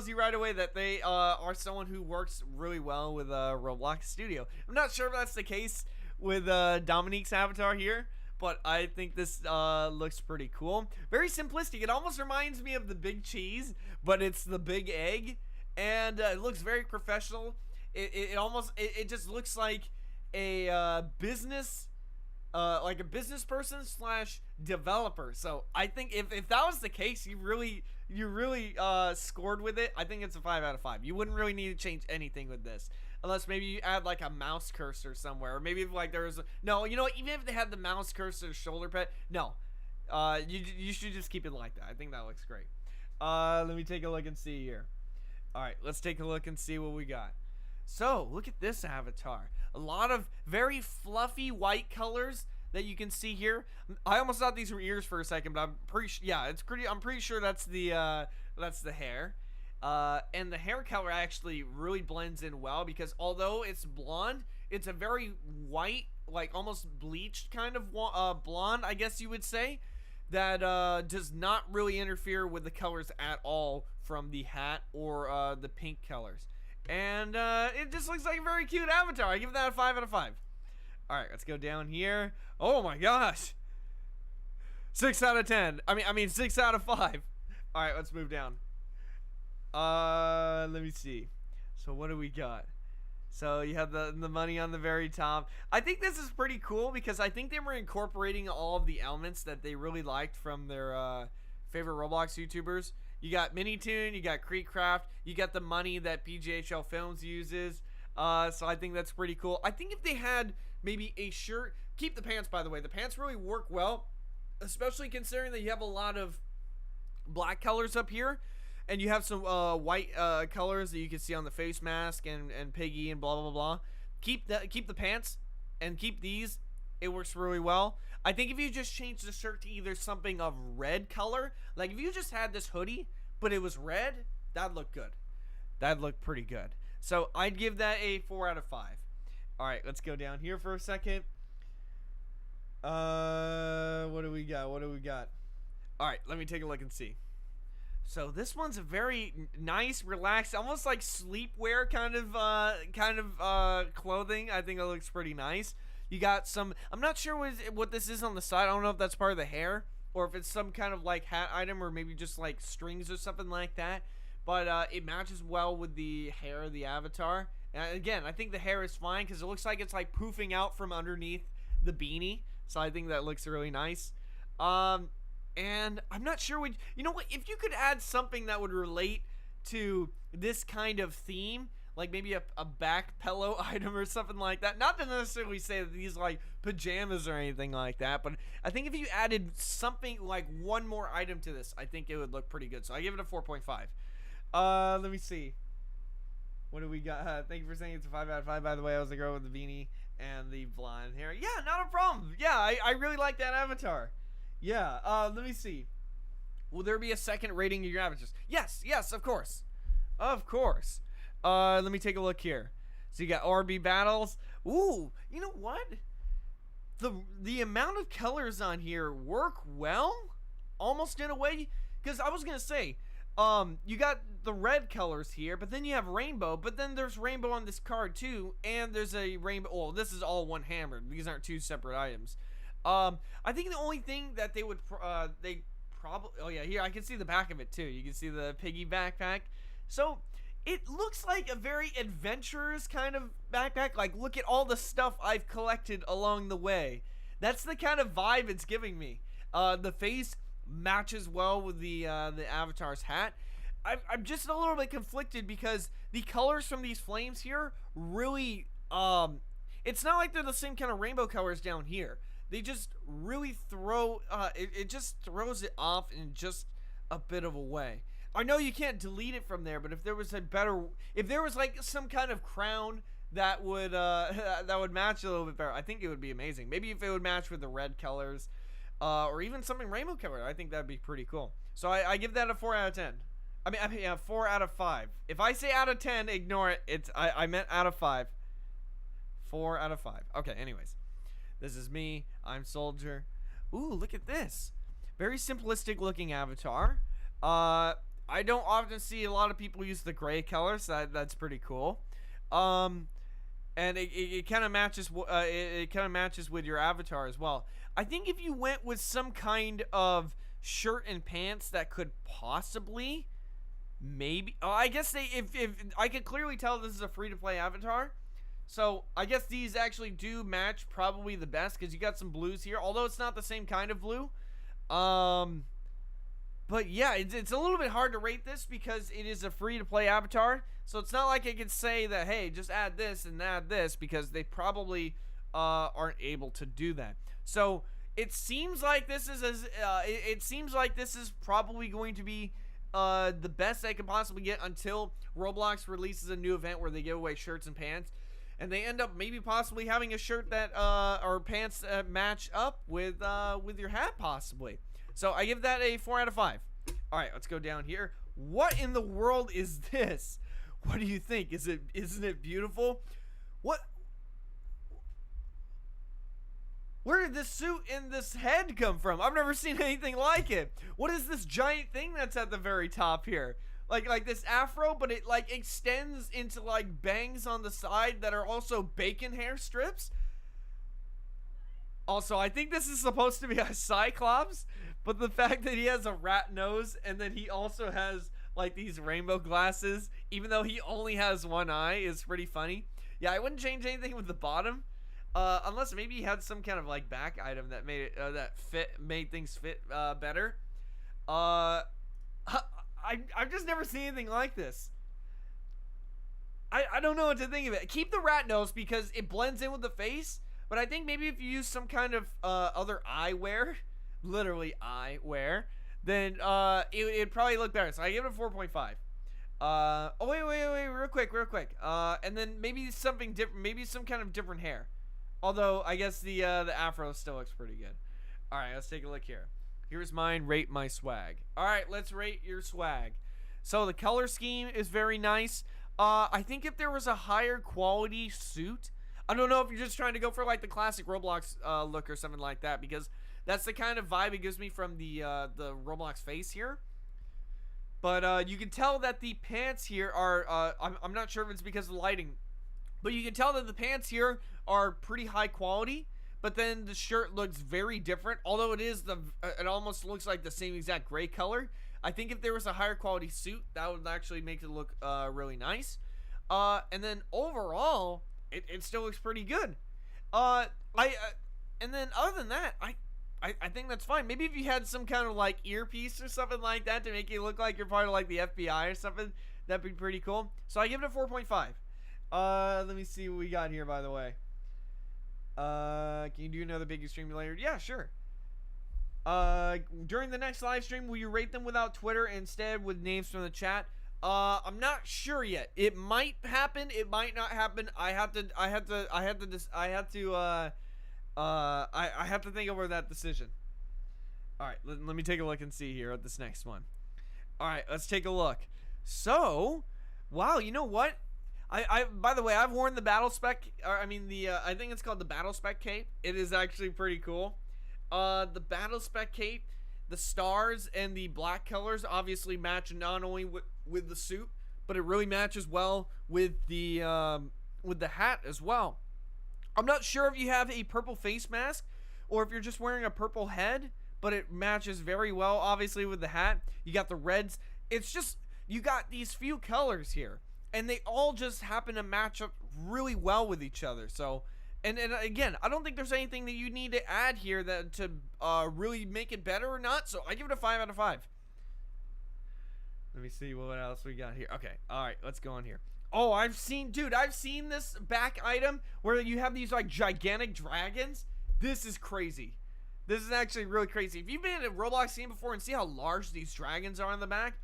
you right away that they are someone who works really well with Roblox Studio. I'm not sure if that's the case with Dominique's avatar here. But I think this looks pretty cool. Very simplistic. It almost reminds me of the Big Cheese, but it's the Big Egg. And it looks very professional. It just looks like a business person slash developer. So I think if that was the case, you really scored with it. I think it's a 5 out of 5. You wouldn't really need to change anything with this, unless maybe you add like a mouse cursor somewhere, or maybe if like there was no, you know what, even if they had the mouse cursor shoulder pad, no, you should just keep it like that. I think that looks great. Let me take a look and see here. All right, let's take a look and see what we got. So look at this avatar. A lot of very fluffy white colors that you can see here. I almost thought these were ears for a second, but I'm pretty I'm pretty sure that's the hair. And the hair color actually really blends in well, because although it's blonde, it's a very white, like almost bleached kind of blonde, I guess you would say, that does not really interfere with the colors at all from the hat or the pink colors. And it just looks like a very cute avatar. I give that a 5 out of 5. Alright, let's go down here. Oh my gosh. 6 out of 10. I mean 6 out of 5. Alright, let's move down. Let me see. So what do we got? So you have the money on the very top. I think this is pretty cool, because I think they were incorporating all of the elements that they really liked from their favorite Roblox YouTubers. You got Minitoon, you got Creekcraft, you got the money that PGHL Films uses. So I think that's pretty cool. I think if they had maybe a shirt, keep the pants, by the way. The pants really work well, especially considering that you have a lot of black colors up here, and you have some white colors that you can see on the face mask and Piggy and blah blah blah. Keep the pants and keep these. It works really well. I think if you just change the shirt to either something of red color, like if you just had this hoodie but it was red, that'd look good. That'd look pretty good. So I'd give that a 4 out of 5. All right, let's go down here for a second. What do we got? What do we got? All right, let me take a look and see. So this one's a very nice, relaxed, almost like sleepwear kind of clothing. I think it looks pretty nice. You got some, I'm not sure what this is on the side. I don't know if that's part of the hair, or if it's some kind of like hat item, or maybe just like strings or something like that. But it matches well with the hair of the avatar. And again, I think the hair is fine, because it looks like it's like poofing out from underneath the beanie. So I think that looks really nice. And I'm not sure you know what, if you could add something that would relate to this kind of theme, like maybe a back pillow item or something like that. Not to necessarily say that these like pajamas or anything like that, but I think if you added something like one more item to this, I think it would look pretty good. So I give it a 4.5. Let me see. What do we got? Thank you for saying it's a 5 out of 5. By the way, I was the girl with the beanie and the blonde hair. Yeah, not a problem. Yeah, I really like that avatar. Yeah, let me see. Will there be a second rating of your avatars? Yes, of course. Of course. Let me take a look here. So you got RB battles. Ooh, you know what? The amount of colors on here work well, almost in a way. Because I was gonna say, you got the red colors here, but then you have rainbow, but then there's rainbow on this card too, and there's a rainbow. Oh, this is all one hammered. These aren't two separate items. I think the only thing that they would probably, oh yeah, here I can see the back of it too. You can see the Piggy backpack. So it looks like a very adventurous kind of backpack. Like, look at all the stuff I've collected along the way. That's the kind of vibe it's giving me. The face matches well with the avatar's hat. I'm just a little bit conflicted, because the colors from these flames here really, it's not like they're the same kind of rainbow colors down here. They just really throw, it just throws it off in just a bit of a way. I know you can't delete it from there, but if there was if there was like some kind of crown that would match a little bit better, I think it would be amazing. Maybe if it would match with the red colors, or even something rainbow color, I think that'd be pretty cool. So I give that a 4 out of 10. I mean, yeah, 4 out of 5. If I say out of 10, ignore it. I meant out of 5. 4 out of 5. Okay, anyways. This is me. I'm Soldier. Ooh, look at this. Very simplistic looking avatar. I don't often see a lot of people use the gray color, so that's pretty cool. and it kind of matches. It kind of matches with your avatar as well. I think if you went with some kind of shirt and pants that could possibly, maybe. Oh, I guess if I could clearly tell this is a free to play avatar. So I guess these actually do match probably the best because you got some blues here, although it's not the same kind of blue. But yeah, it's a little bit hard to rate this because it is a free to play avatar. So it's not like I could say that, hey, just add this and add this, because they probably aren't able to do that. So it seems like this is it seems like this is probably going to be the best they could possibly get until Roblox releases a new event where they give away shirts and pants. And they end up maybe possibly having a shirt that or pants that match up with your hat possibly. So I give that a 4 out of 5. All right, let's go down here. What in the world is this? What do you think? Isn't it beautiful? What? Where did this suit and this head come from? I've never seen anything like it. What is this giant thing that's at the very top here? Like this afro, but it like extends into like bangs on the side that are also bacon hair strips. Also, I think this is supposed to be a Cyclops, but the fact that he has a rat nose and then he also has like these rainbow glasses, even though he only has one eye, is pretty funny. Yeah, I wouldn't change anything with the bottom, unless maybe he had some kind of like back item that made it made things fit better. I've just never seen anything like this. I don't know what to think of it. Keep the rat nose because it blends in with the face, but I think maybe if you use some kind of other eyewear, literally eyewear, then it'd probably look better. So I give it a 4.5. Oh wait, real quick. And then maybe something different, maybe some kind of different hair. Although I guess the afro still looks pretty good. All right, let's take a look here. Here's mine. Rate my swag. All right, let's rate your swag. So the color scheme is very nice. I think if there was a higher quality suit, I don't know if you're just trying to go for like the classic Roblox look or something like that, because that's the kind of vibe it gives me from the Roblox face here. But you can tell that the pants here are, I'm not sure if it's because of the lighting, but you can tell that the pants here are pretty high quality. But then the shirt looks very different, although it almost looks like the same exact gray color. I think if there was a higher quality suit, that would actually make it look really nice. And then overall, it still looks pretty good. And then other than that, I think that's fine. Maybe if you had some kind of like earpiece or something like that to make you look like you're part of like the FBI or something, that'd be pretty cool. So I give it a 4.5. Let me see what we got here, by the way. Can you do another big stream later? Yeah, sure. During the next live stream, will you rate them without Twitter instead with names from the chat? I'm not sure yet. It might happen. It might not happen. I have to think over that decision. All right, let me take a look and see here at this next one. All right, let's take a look. So, wow, you know what? By the way, I've worn the battle spec, or I mean I think it's called the battle spec cape. It is actually pretty cool. The battle spec cape, the stars and the black colors obviously match not only with the suit, but it really matches well with the hat as well. I'm not sure if you have a purple face mask or if you're just wearing a purple head, but it matches very well obviously with the hat. You got the reds. It's just, you got these few colors here, and they all just happen to match up really well with each other. So, and again, I don't think there's anything that you need to add here that to really make it better or not. So I give it a 5 out of 5. Let me see what else we got here. Okay, all right, let's go on here. Oh, I've seen this back item where you have these like gigantic dragons. This is crazy. This is actually really crazy. If you've been in a Roblox scene before and see how large these dragons are in the back,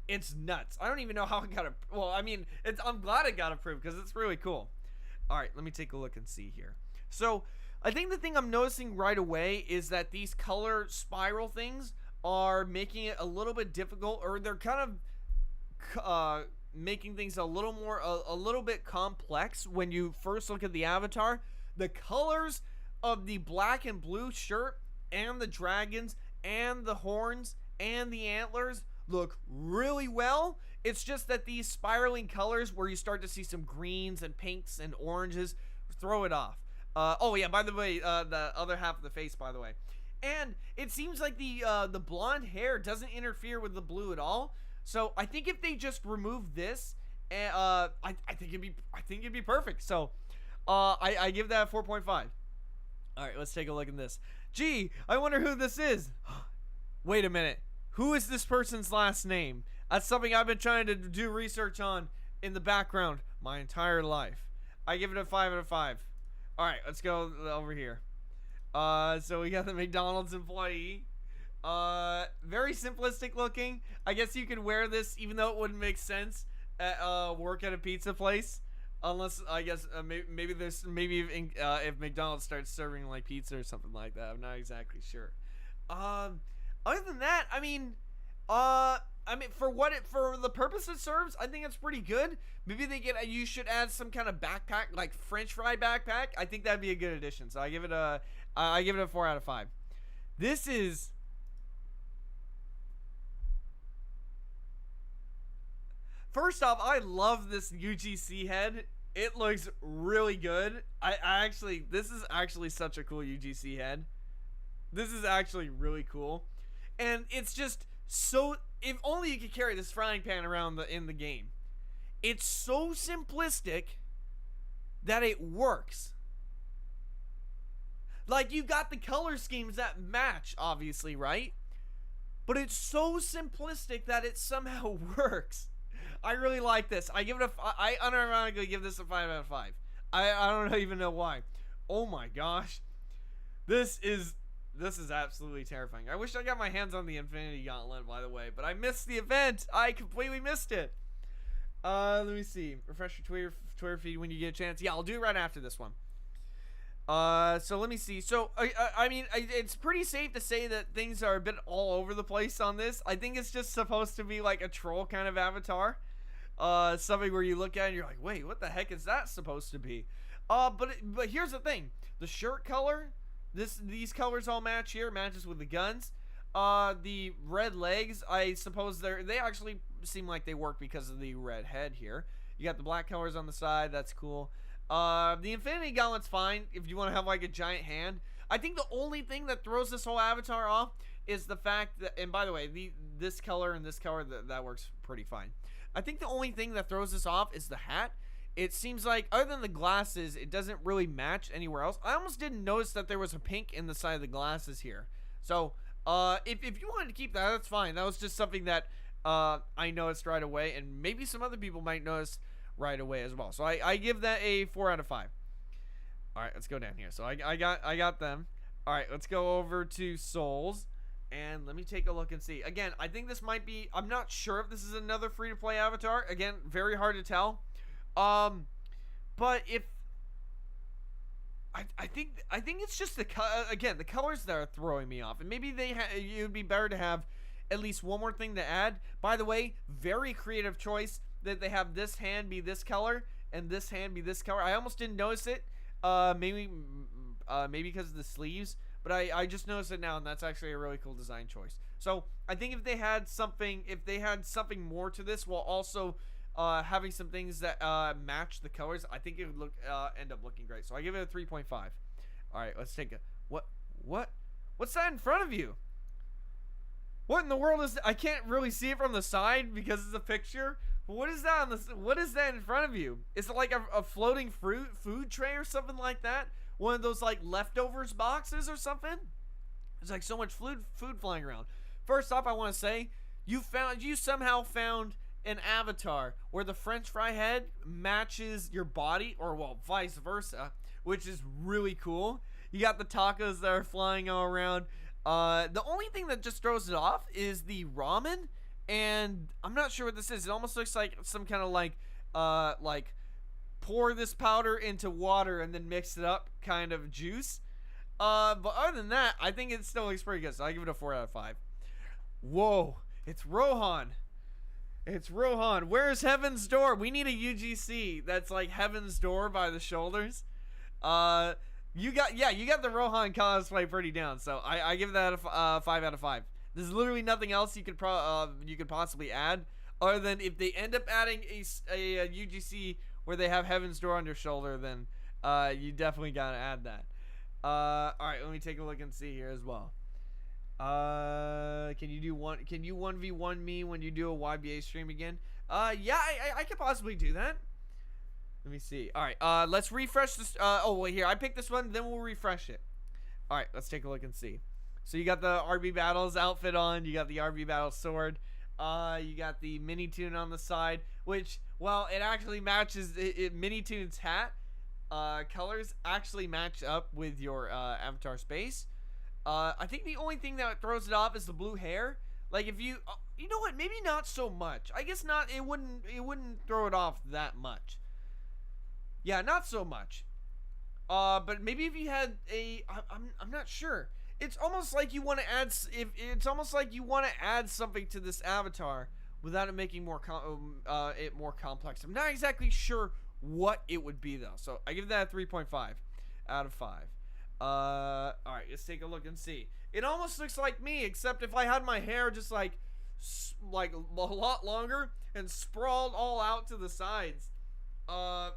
it's nuts. I don't even know how it got well, I mean, I'm glad it got approved because it's really cool. All right, let me take a look and see here. So, I think the thing I'm noticing right away is that these color spiral things are making it a little bit difficult, or they're kind of making things a little bit complex when you first look at the avatar. The colors of the black and blue shirt and the dragons and the horns and the antlers look really well. It's just that these spiraling colors where you start to see some greens and pinks and oranges throw it off. Oh yeah, by the way, the other half of the face, by the way. And it seems like the blonde hair doesn't interfere with the blue at all. So I think if they just remove this, I think it'd be perfect. So I give that a 4.5. All right, let's take a look at this. Gee, I wonder who this is. Wait a minute. Who is this person's last name? That's something I've been trying to do research on in the background my entire life. I give it a 5 out of 5. All right, let's go over here. So we got the McDonald's employee. Very simplistic looking. I guess you could wear this even though it wouldn't make sense at work at a pizza place. Unless, I guess, maybe if McDonald's starts serving like pizza or something like that. I'm not exactly sure. Other than that, I mean, for the purpose it serves, I think it's pretty good. Maybe you should add some kind of backpack, like French fry backpack. I think that'd be a good addition. So I give it a 4 out of 5. This is. First off, I love this UGC head. It looks really good. This is actually such a cool UGC head. This is actually really cool. And it's just so, if only you could carry this frying pan around in the game. It's so simplistic that it works. Like, you got the color schemes that match, obviously, right? But it's so simplistic that it somehow works. I really like this. I unironically give this a 5 out of 5. I don't even know why. Oh my gosh. This is absolutely terrifying. I wish I got my hands on the Infinity Gauntlet, by the way, but I missed the event. I completely missed it. Let me see. Refresh your Twitter feed when you get a chance. Yeah, I'll do it right after this one. So let me see. So, I mean, it's pretty safe to say that things are a bit all over the place on this. I think it's just supposed to be like a troll kind of avatar. Something where you look at it and you're like, wait, what the heck is that supposed to be? But here's the thing. The shirt color, these colors all match here. Matches with the guns. The red legs, I suppose they actually seem like they work because of the red head here. You got the black colors on the side. That's cool. The Infinity Gauntlet's fine if you want to have like a giant hand. I think the only thing that throws this whole avatar off is the fact that, and by the way, this color and this color, that works pretty fine. I think the only thing that throws this off is the hat. It seems like, other than the glasses, it doesn't really match anywhere else. I almost didn't notice that there was a pink in the side of the glasses here. So, if you wanted to keep that, that's fine. That was just something that I noticed right away, and maybe some other people might notice right away as well. So I give that a 4 out of 5. All right, let's go down here. So I got them. All right, let's go over to Souls, and let me take a look and see. Again, I think this might be, I'm not sure if this is another free-to-play avatar. Again, very hard to tell. But if I think it's just the colors that are throwing me off, and maybe it would be better to have at least one more thing to add. By the way, very creative choice that they have this hand be this color and this hand be this color. I almost didn't notice it. Maybe because of the sleeves, but I just noticed it now, and that's actually a really cool design choice. So I think if they had something more to this, while also having some things that match the colors, I think it would end up looking great. So I give it a 3.5. All right, let's take a what's that in front of you? What in the world is that? I can't really see it from the side because it's a picture. But what is that what is that in front of you? Is it like a floating food tray or something like that? One of those like leftovers boxes or something? There's like so much food flying around. First off, I want to say you somehow found an avatar where the French fry head matches your body, or well, vice versa, which is really cool. You got the tacos that are flying all around. The only thing that just throws it off is the ramen, and I'm not sure what this is. It almost looks like some kind of like pour this powder into water and then mix it up kind of juice. But other than that, I think it still looks pretty good, so I give it a 4 out of 5. Whoa, it's Rohan. It's Rohan. Where's Heaven's Door? We need a UGC that's like Heaven's Door by the shoulders. You got the Rohan cosplay pretty down, so I give that a 5 out of 5. There's literally nothing else you could possibly add, other than if they end up adding a UGC where they have Heaven's Door on their shoulder, then You definitely gotta add that. All right, let me take a look and see here as well. Can you 1v1 me when you do a YBA stream again? Yeah, I could possibly do that. Let me see. All right, let's refresh this. Oh, wait, here. I picked this one, then we'll refresh it. All right, let's take a look and see. So you got the RB Battles outfit on. You got the RB Battle sword. You got the Mini Toon on the side, which, well, it actually matches Mini Toon's hat. Colors actually match up with your avatar space. I think the only thing that throws it off is the blue hair. Like if you, you know what? Maybe not so much. I guess not. It wouldn't throw it off that much. Yeah, not so much. But maybe if you had I'm not sure. It's almost like you want to add. It's almost like you want to add something to this avatar without it making it more complex. I'm not exactly sure what it would be though. So I give that a 3.5 out of 5. All right, let's take a look and see. It almost looks like me, except if I had my hair just like a lot longer and sprawled all out to the sides.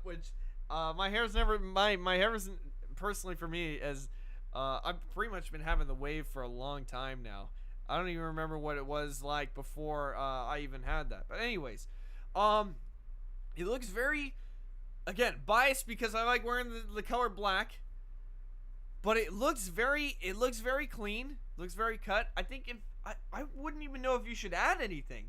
Which my hair's never my hair isn't personally for me as I've pretty much been having the wave for a long time now. I don't even remember what it was like before I even had that. But anyways, it looks very, again, biased because I like wearing the color black. But it looks very clean. Looks very cut. I think if I wouldn't even know if you should add anything.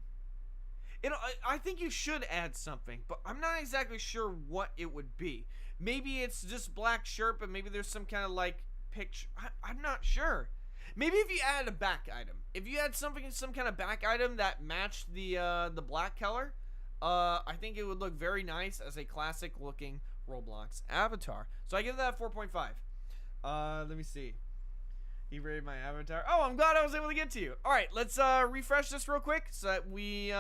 I think you should add something, but I'm not exactly sure what it would be. Maybe it's just black shirt, but maybe there's some kind of like picture. I'm not sure. Maybe if you add a back item, if you had some kind of back item that matched the black color, I think it would look very nice as a classic looking Roblox avatar. So I give that a 4.5. Let me see. He rated my avatar. Oh, I'm glad I was able to get to you. All right, let's refresh this real quick so that we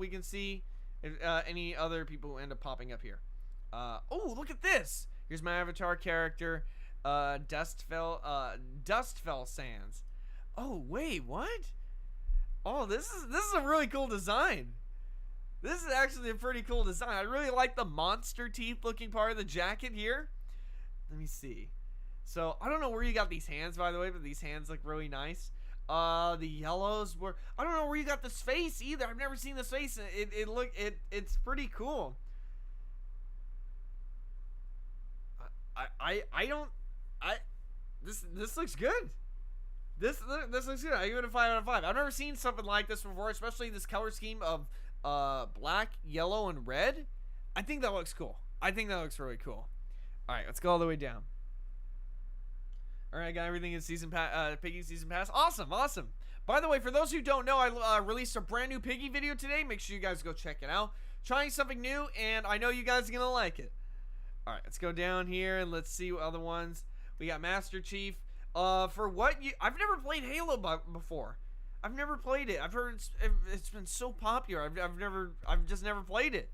can see if any other people end up popping up here. Oh, look at this. Here's my avatar character, Dustfell Sands. Oh, wait, what? Oh, this is a really cool design. This is actually a pretty cool design. I really like the monster teeth looking part of the jacket here. Let me see. So, I don't know where you got these hands, by the way, but these hands look really nice. The yellows were... I don't know where you got this face, either. I've never seen this face. It's pretty cool. This looks good. This looks good. I give it a 5 out of 5. I've never seen something like this before, especially this color scheme of black, yellow, and red. I think that looks cool. I think that looks really cool. All right, let's go all the way down. All right, got everything in Piggy Season Pass. Awesome, awesome. By the way, for those who don't know, I released a brand new Piggy video today. Make sure you guys go check it out. Trying something new, and I know you guys are going to like it. All right, let's go down here, and let's see what other ones. We got Master Chief. I've never played Halo before. I've never played it. I've heard it's been so popular. I've just never played it.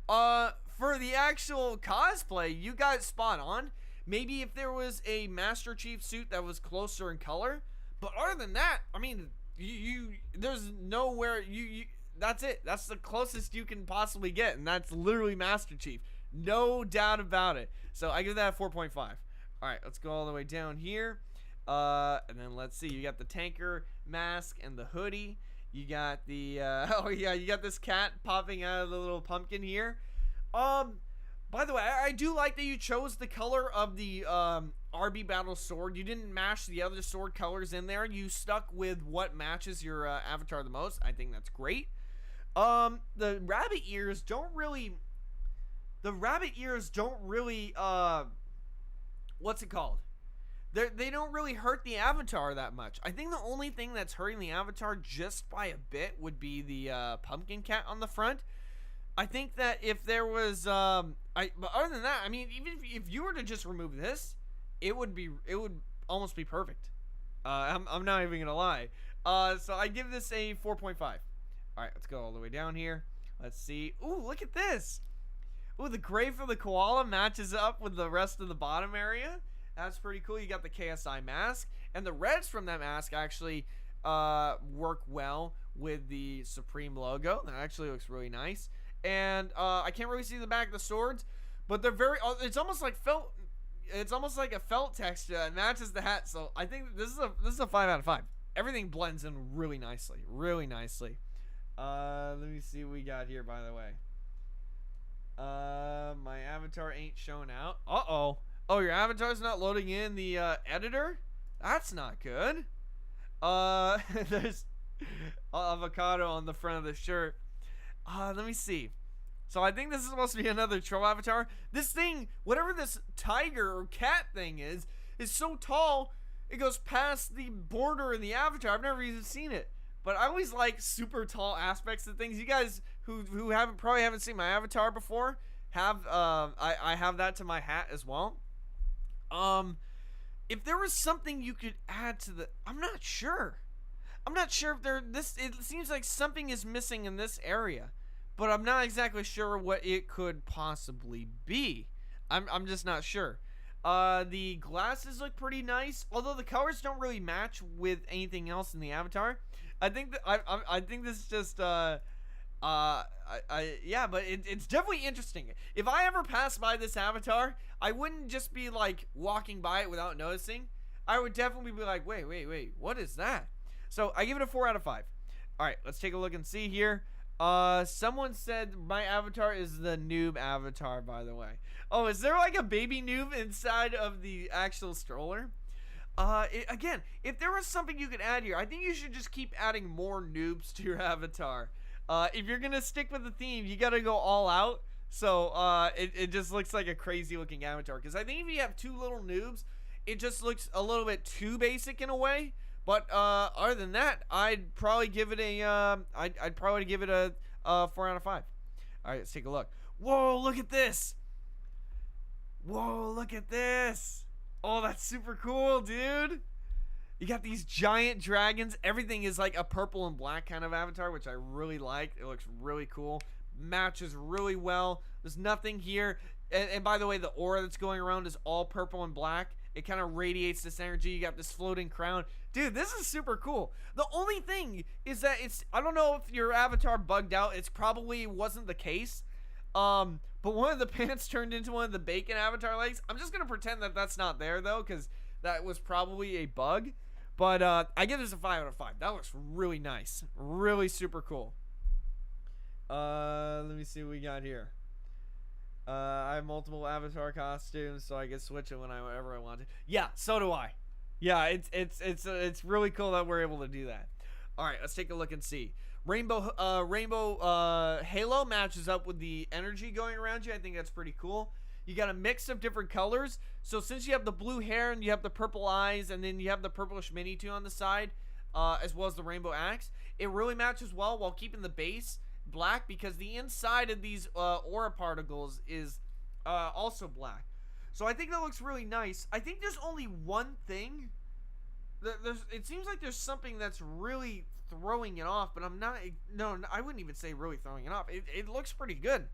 For the actual cosplay, you guys spot on. Maybe if there was a Master Chief suit that was closer in color, but other than that, I mean, there's nowhere that's it. That's the closest you can possibly get, and that's literally Master Chief. No doubt about it. So I give that a 4.5. All right, let's go all the way down here. And then let's see. You got the tanker mask and the hoodie. You got the oh yeah, you got this cat popping out of the little pumpkin here. By the way, I do like that you chose the color of the RB Battle sword. You didn't mash the other sword colors in there. You stuck with what matches your avatar the most. I think that's great. The rabbit ears don't really... what's it called? They don't really hurt the avatar that much. I think the only thing that's hurting the avatar just by a bit would be the pumpkin cat on the front. I think that if there was, but other than that, I mean, even if you were to just remove this, it would almost be perfect. I'm not even gonna lie. So I give this a 4.5. All right, let's go all the way down here. Let's see. Ooh, look at this. Ooh, the gray for the koala matches up with the rest of the bottom area. That's pretty cool. You got the KSI mask, and the reds from that mask actually work well with the Supreme logo. That actually looks really nice. And I can't really see the back of the swords, but they're very... it's almost like felt... it's almost like a felt texture that matches the hat. So I think this is a 5 out of 5. Everything blends in really nicely, really nicely. Let me see what we got here, by the way. My avatar ain't showing out. Uh-oh. Oh, your avatar's not loading in the editor? That's not good. There's avocado on the front of the shirt. Let me see. So I think this is supposed to be another troll avatar. This thing, whatever this tiger or cat thing is so tall, it goes past the border in the avatar. I've never even seen it. But I always like super tall aspects of things. You guys who probably haven't seen my avatar before have I have that to my hat as well. If there was something you could add to the, I'm not sure if it seems like something is missing in this area, but I'm not exactly sure what it could possibly be. I'm just not sure. The glasses look pretty nice, although the colors don't really match with anything else in the avatar. I think that I think this is just yeah, but it's definitely interesting. If I ever pass by this avatar, I wouldn't just be like walking by it without noticing. I would definitely be like, wait, what is that? So I give it a 4 out of 5. All right, let's take a look and see here. Someone said my avatar is the noob avatar, by the way. Oh, is there like a baby noob inside of the actual stroller? Again, if there was something you could add here, I think you should just keep adding more noobs to your avatar. If you're gonna stick with the theme, you gotta go all out. So, it just looks like a crazy looking avatar. Because I think if you have 2 little noobs, it just looks a little bit too basic in a way. But, other than that, I'd probably give it a, I'd probably give it a 4 out of 5. Alright, let's take a look. Whoa, look at this! Whoa, look at this! Oh, that's super cool, dude! You got these giant dragons. Everything is like a purple and black kind of avatar, which I really like. It looks really cool. Matches really well. There's nothing here. And by the way, the aura that's going around is all purple and black. It kind of radiates this energy. You got this floating crown. Dude, this is super cool. The only thing is that I don't know if your avatar bugged out. It's probably wasn't the case. But one of the pants turned into one of the bacon avatar legs. I'm just going to pretend that that's not there, though, because that was probably a bug. But I give this a 5 out of 5. That looks really nice. Really super cool. Let me see what we got here. I have multiple avatar costumes, so I can switch it whenever I want to. Yeah, so do I. Yeah, it's really cool that we're able to do that. All right, let's take a look and see. Rainbow halo matches up with the energy going around you. I think that's pretty cool. You got a mix of different colors. So since you have the blue hair and you have the purple eyes and then you have the purplish mini too on the side, as well as the rainbow axe, it really matches well while keeping the base black because the inside of these aura particles is also black. So I think that looks really nice. I think there's only one thing. It seems like there's something that's really throwing it off, but I'm not. No, I wouldn't even say really throwing it off. It looks pretty good.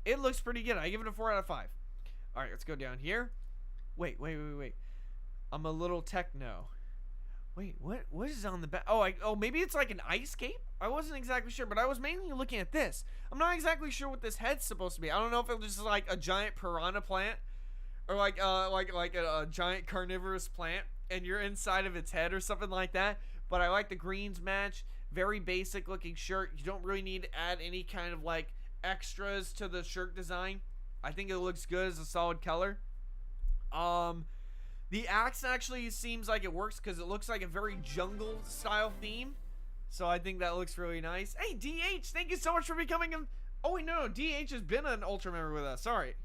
It looks pretty good. I give it a 4 out of 5. All right, let's go down here. Wait. I'm a little techno. Wait, what is on the back? Oh, maybe it's like an ice cape? I wasn't exactly sure, but I was mainly looking at this. I'm not exactly sure what this head's supposed to be. I don't know if it was just like a giant piranha plant or like a giant carnivorous plant and you're inside of its head or something like that. But I like the greens match. Very basic looking shirt. You don't really need to add any kind of like extras to the shirt design. I think it looks good as a solid color. The axe actually seems like it works because it looks like a very jungle style theme. So I think that looks really nice. Hey, DH, thank you so much for becoming a... Oh, wait, no. DH has been an Ultra member with us. Sorry.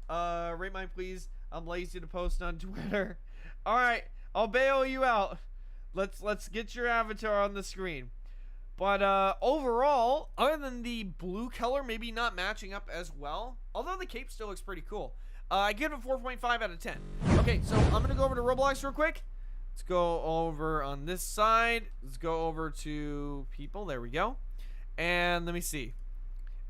Rate mine, please. I'm lazy to post on Twitter. All right. I'll bail you out. Let's get your avatar on the screen. But overall, other than the blue color maybe not matching up as well, although the cape still looks pretty cool, I give it a 4.5 out of 10. Okay, so I'm going to go over to Roblox real quick. Let's go over on this side. Let's go over to people. There we go. And let me see.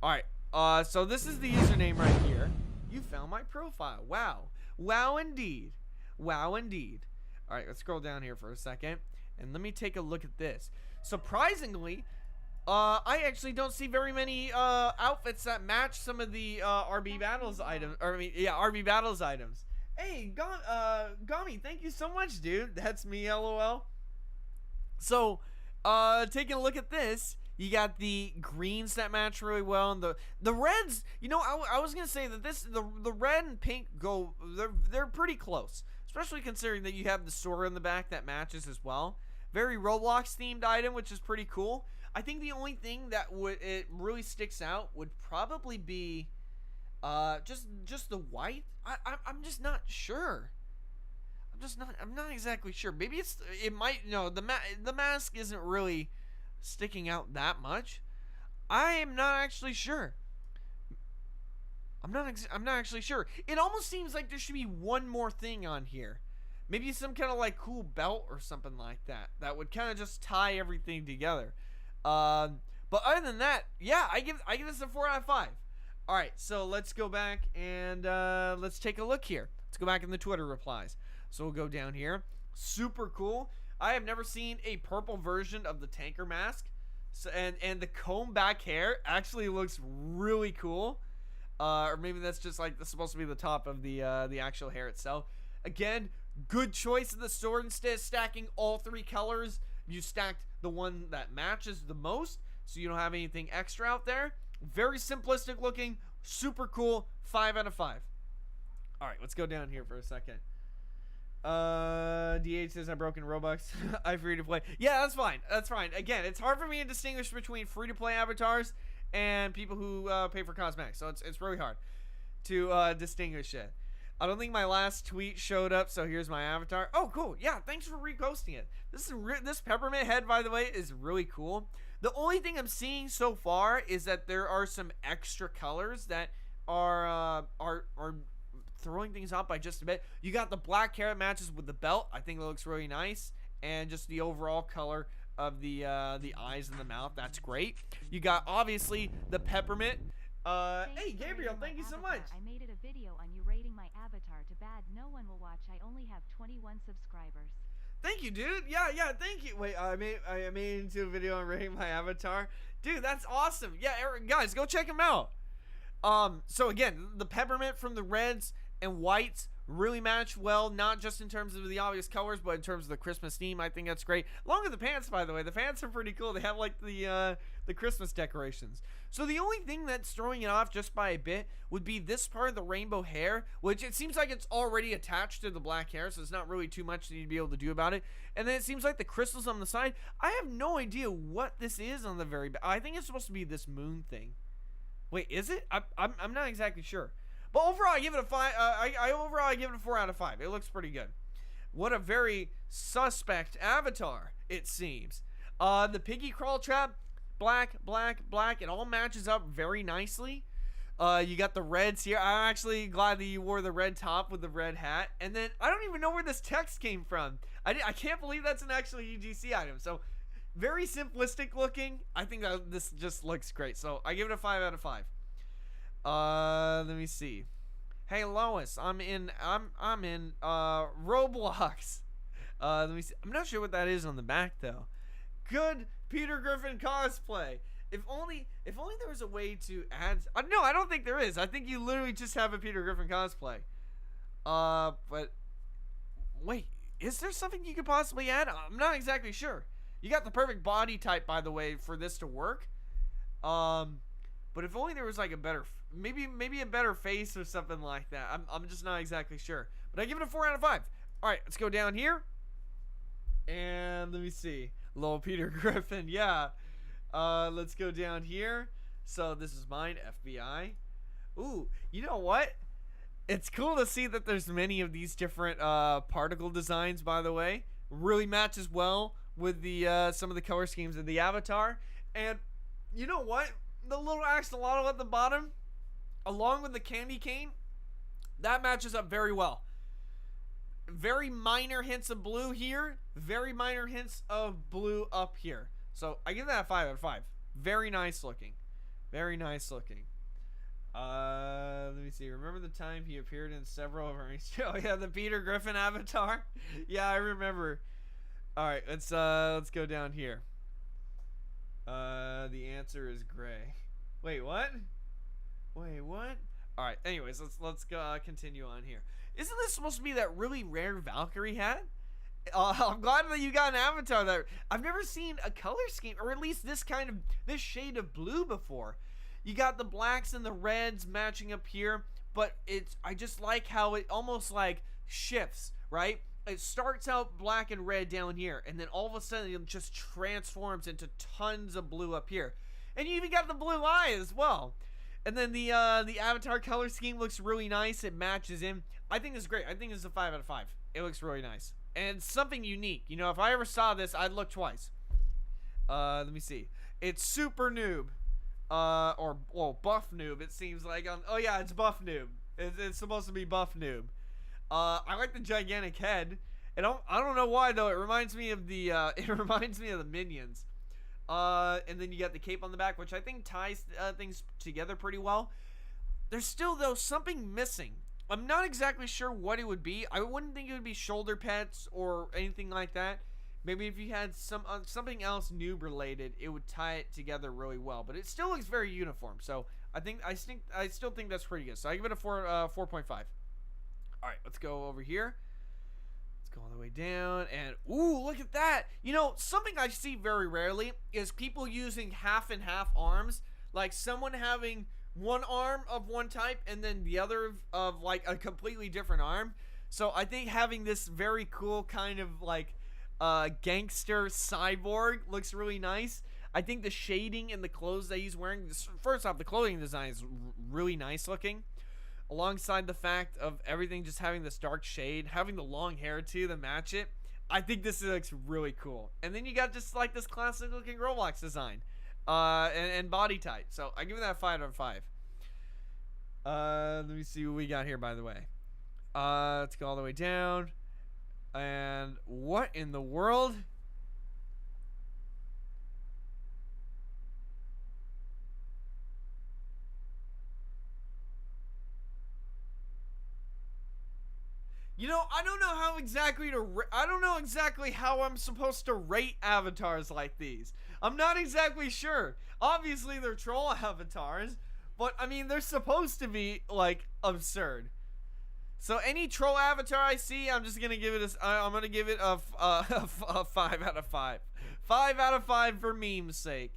All right. So this is the username right here. You found my profile. Wow. Wow, indeed. Wow, indeed. All right, let's scroll down here for a second. And let me take a look at this. Surprisingly, I actually don't see very many outfits that match some of the RB Battles items. Or I mean, yeah, RB Battles items. Hey, Gami, thank you so much, dude. That's me, LOL. So, taking a look at this, you got the greens that match really well, and the reds. You know, I was gonna say that the red and pink go they're pretty close, especially considering that you have the sword in the back that matches as well. Very Roblox themed item, which is pretty cool. I think the only thing that would it really sticks out would probably be just the white. I'm just not sure. I'm not exactly sure. Maybe it might no the mask isn't really sticking out that much. I am not actually sure. I'm not actually sure. It almost seems like there should be one more thing on here. Maybe some kind of like cool belt or something like that. That would kind of just tie everything together. But other than that, yeah, I give this a 4 out of 5. All right, so let's go back and let's take a look here. Let's go back in the Twitter replies. So we'll go down here. Super cool. I have never seen a purple version of the tanker mask. So, and the comb back hair actually looks really cool. Or maybe that's just like that's supposed to be the top of the actual hair itself. Again, good choice of the sword. Instead of stacking all 3 colors, you stacked the one that matches the most, so you don't have anything extra out there. Very simplistic looking, super cool. 5 out of 5. All right, let's go down here for a second. DH says I broken Robux. I free to play. Yeah, that's fine. That's fine. Again, it's hard for me to distinguish between free to play avatars and people who pay for cosmetics. So it's really hard to distinguish it. I don't think my last tweet showed up, so here's my avatar. Oh, cool. Yeah, thanks for reposting it. This peppermint head, by the way, is really cool. The only thing I'm seeing so far is that there are some extra colors that are throwing things up by just a bit. You got the black hair that matches with the belt. I think it looks really nice, and just the overall color of the eyes and the mouth. That's great. You got obviously the peppermint. Hey Gabriel, thank you so much. I made it a video on you rating my avatar to bad. No one will watch. I only have 21 subscribers. Thank you, dude. Yeah, thank you. Wait, I made it into a video on rating my avatar. Dude, that's awesome. Yeah, guys, go check him out. So again, the peppermint from the reds and whites really match well, not just in terms of the obvious colors, but in terms of the Christmas theme. I think that's great. Along with the pants, by the way. The pants are pretty cool. They have like the Christmas decorations. So the only thing that's throwing it off just by a bit would be this part of the rainbow hair, which it seems like it's already attached to the black hair, so it's not really too much that you'd be able to do about it. And then it seems like the crystals on the side. I have no idea what this is on the very back. I think it's supposed to be this moon thing. Wait, is it? I'm not exactly sure. But overall, I give it a 5. Overall I give it a 4 out of 5. It looks pretty good. What a very suspect avatar it seems. The piggy crawl trap, black. It all matches up very nicely. You got the reds here. I'm actually glad that you wore the red top with the red hat. And then I don't even know where this text came from. I can't believe that's an actual UGC item. So very simplistic looking. I think that this just looks great. So I give it a 5 out of 5. Let me see. Hey Lois, I'm in Roblox. Let me see. I'm not sure what that is on the back though. Good Peter Griffin cosplay. If only there was a way to add. No, I don't think there is. I think you literally just have a Peter Griffin cosplay. But wait, is there something you could possibly add? I'm not exactly sure. You got the perfect body type, by the way, for this to work. But if only there was like a better, maybe a better face or something like that. I'm just not exactly sure. But I give it a 4 out of 5. All right, let's go down here. And let me see. Little Peter Griffin, yeah. Let's go down here. So this is mine, FBI. Ooh, you know what? It's cool to see that there's many of these different particle designs, by the way. Really matches well with the some of the color schemes of the avatar. And you know what? The little axolotl at the bottom, along with the candy cane, that matches up very well. Very minor hints of blue here, very minor hints of blue up here. So I give that a 5 out of 5. Very nice looking. Very nice looking. Let me see. Remember the time he appeared in several of our oh yeah, the Peter Griffin avatar? Yeah, I remember. Alright, let's go down here. The answer is gray. Wait, what? Wait, what? All right. Anyways, let's go continue on here. Isn't this supposed to be that really rare Valkyrie hat? I'm glad that you got an avatar that I've never seen a color scheme, or at least this shade of blue before. You got the blacks and the reds matching up here, but I just like how it almost like shifts, right? It starts out black and red down here, and then all of a sudden it just transforms into tons of blue up here. And you even got the blue eye as well. And then the avatar color scheme looks really nice. It matches in. I think it's great. I think it's a 5 out of 5. It looks really nice. And something unique. You know, if I ever saw this, I'd look twice. Let me see. It's super noob. Buff noob, it seems like. Oh yeah, it's buff noob. It's supposed to be buff noob. I like the gigantic head. And I don't know why though. It reminds me of the minions. And then you got the cape on the back, which I think ties things together pretty well. There's still though something missing. I'm not exactly sure what it would be. I wouldn't think it would be shoulder pads or anything like that. Maybe if you had something else noob related, it would tie it together really well. But it still looks very uniform. So I still think that's pretty good. So I give it a 4.5. All right, let's go over here. Let's go all the way down, and ooh, look at that. You know, something I see very rarely is people using half and half arms, like someone having one arm of one type and then the other of like a completely different arm. So I think having this very cool kind of like gangster cyborg looks really nice. I think the shading and the clothes that he's wearing, first off, the clothing design is really nice looking. Alongside the fact of everything just having this dark shade, having the long hair too to match it, I think this looks really cool. And then you got just like this classic looking Roblox design, and body type. So I give it that 5 out of 5. Let me see what we got here, by the way. Let's go all the way down. And what in the world? You know, I don't know how exactly I don't know exactly how I'm supposed to rate avatars like these. I'm not exactly sure. Obviously, they're troll avatars, but I mean, they're supposed to be like absurd. So any troll avatar I see, I'm just gonna give it I'm gonna give it a 5 out of 5. 5 out of 5 for meme's sake.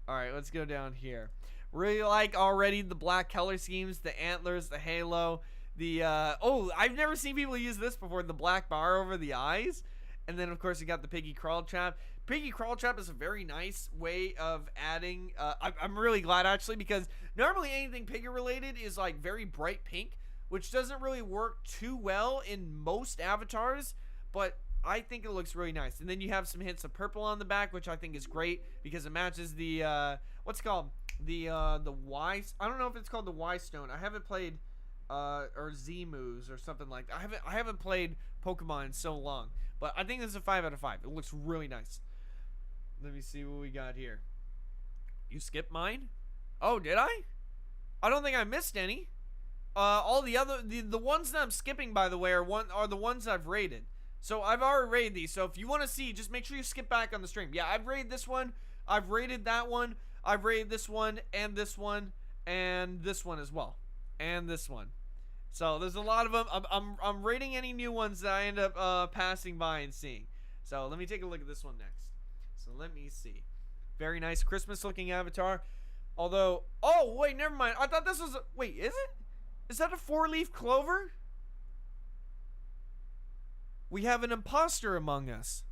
All right, let's go down here. Really like already the black color schemes, the antlers, the halo. I've never seen people use this before, the black bar over the eyes. And then of course you got the piggy crawl trap. Piggy crawl trap is a very nice way of adding, I'm really glad actually, because normally anything piggy related is like very bright pink, which doesn't really work too well in most avatars, but I think it looks really nice. And then you have some hints of purple on the back, which I think is great because it matches the what's it called, the Y, I don't know if it's called the Y stone. I haven't played or Z moves or something like that. I haven't played Pokemon in so long, but I think this is a 5 out of 5. It looks really nice. Let me see what we got here. You skipped mine? Oh, did I? I don't think I missed any. All the other the ones that I'm skipping, by the way, are the ones I've rated. So I've already rated these. So if you want to see, just make sure you skip back on the stream. Yeah, I've rated this one. I've rated that one. I've rated this one and this one and this one as well. And this one. So there's a lot of them. I'm rating any new ones that I end up passing by and seeing. So let me take a look at this one next. So let me see. Very nice Christmas looking avatar. Although, oh wait, never mind. I thought this was wait, is it? Is that a 4-leaf clover? We have an imposter among us.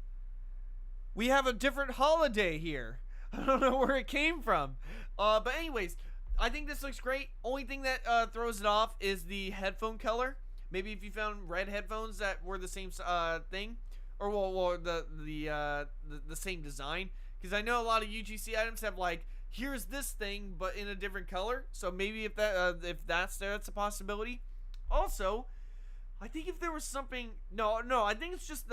We have a different holiday here. I don't know where it came from. But anyways, I think this looks great. Only thing that throws it off is the headphone color. Maybe if you found red headphones that were the same thing, or well the same design. Because I know a lot of UGC items have like, here's this thing but in a different color. So maybe if that's a possibility. Also, I think if there was something, no, I think it's just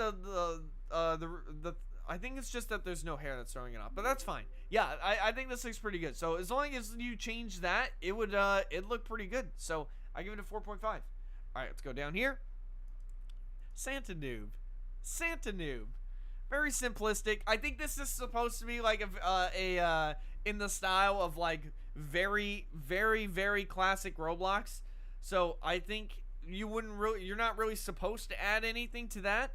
I think it's just that there's no hair that's throwing it off, but that's fine. Yeah, I think this looks pretty good. So as long as you change that, it would it look pretty good. So I give it a 4.5. All right, let's go down here. Santa noob. Very simplistic. I think this is supposed to be like a in the style of like very, very, very classic Roblox. So I think you're not really supposed to add anything to that.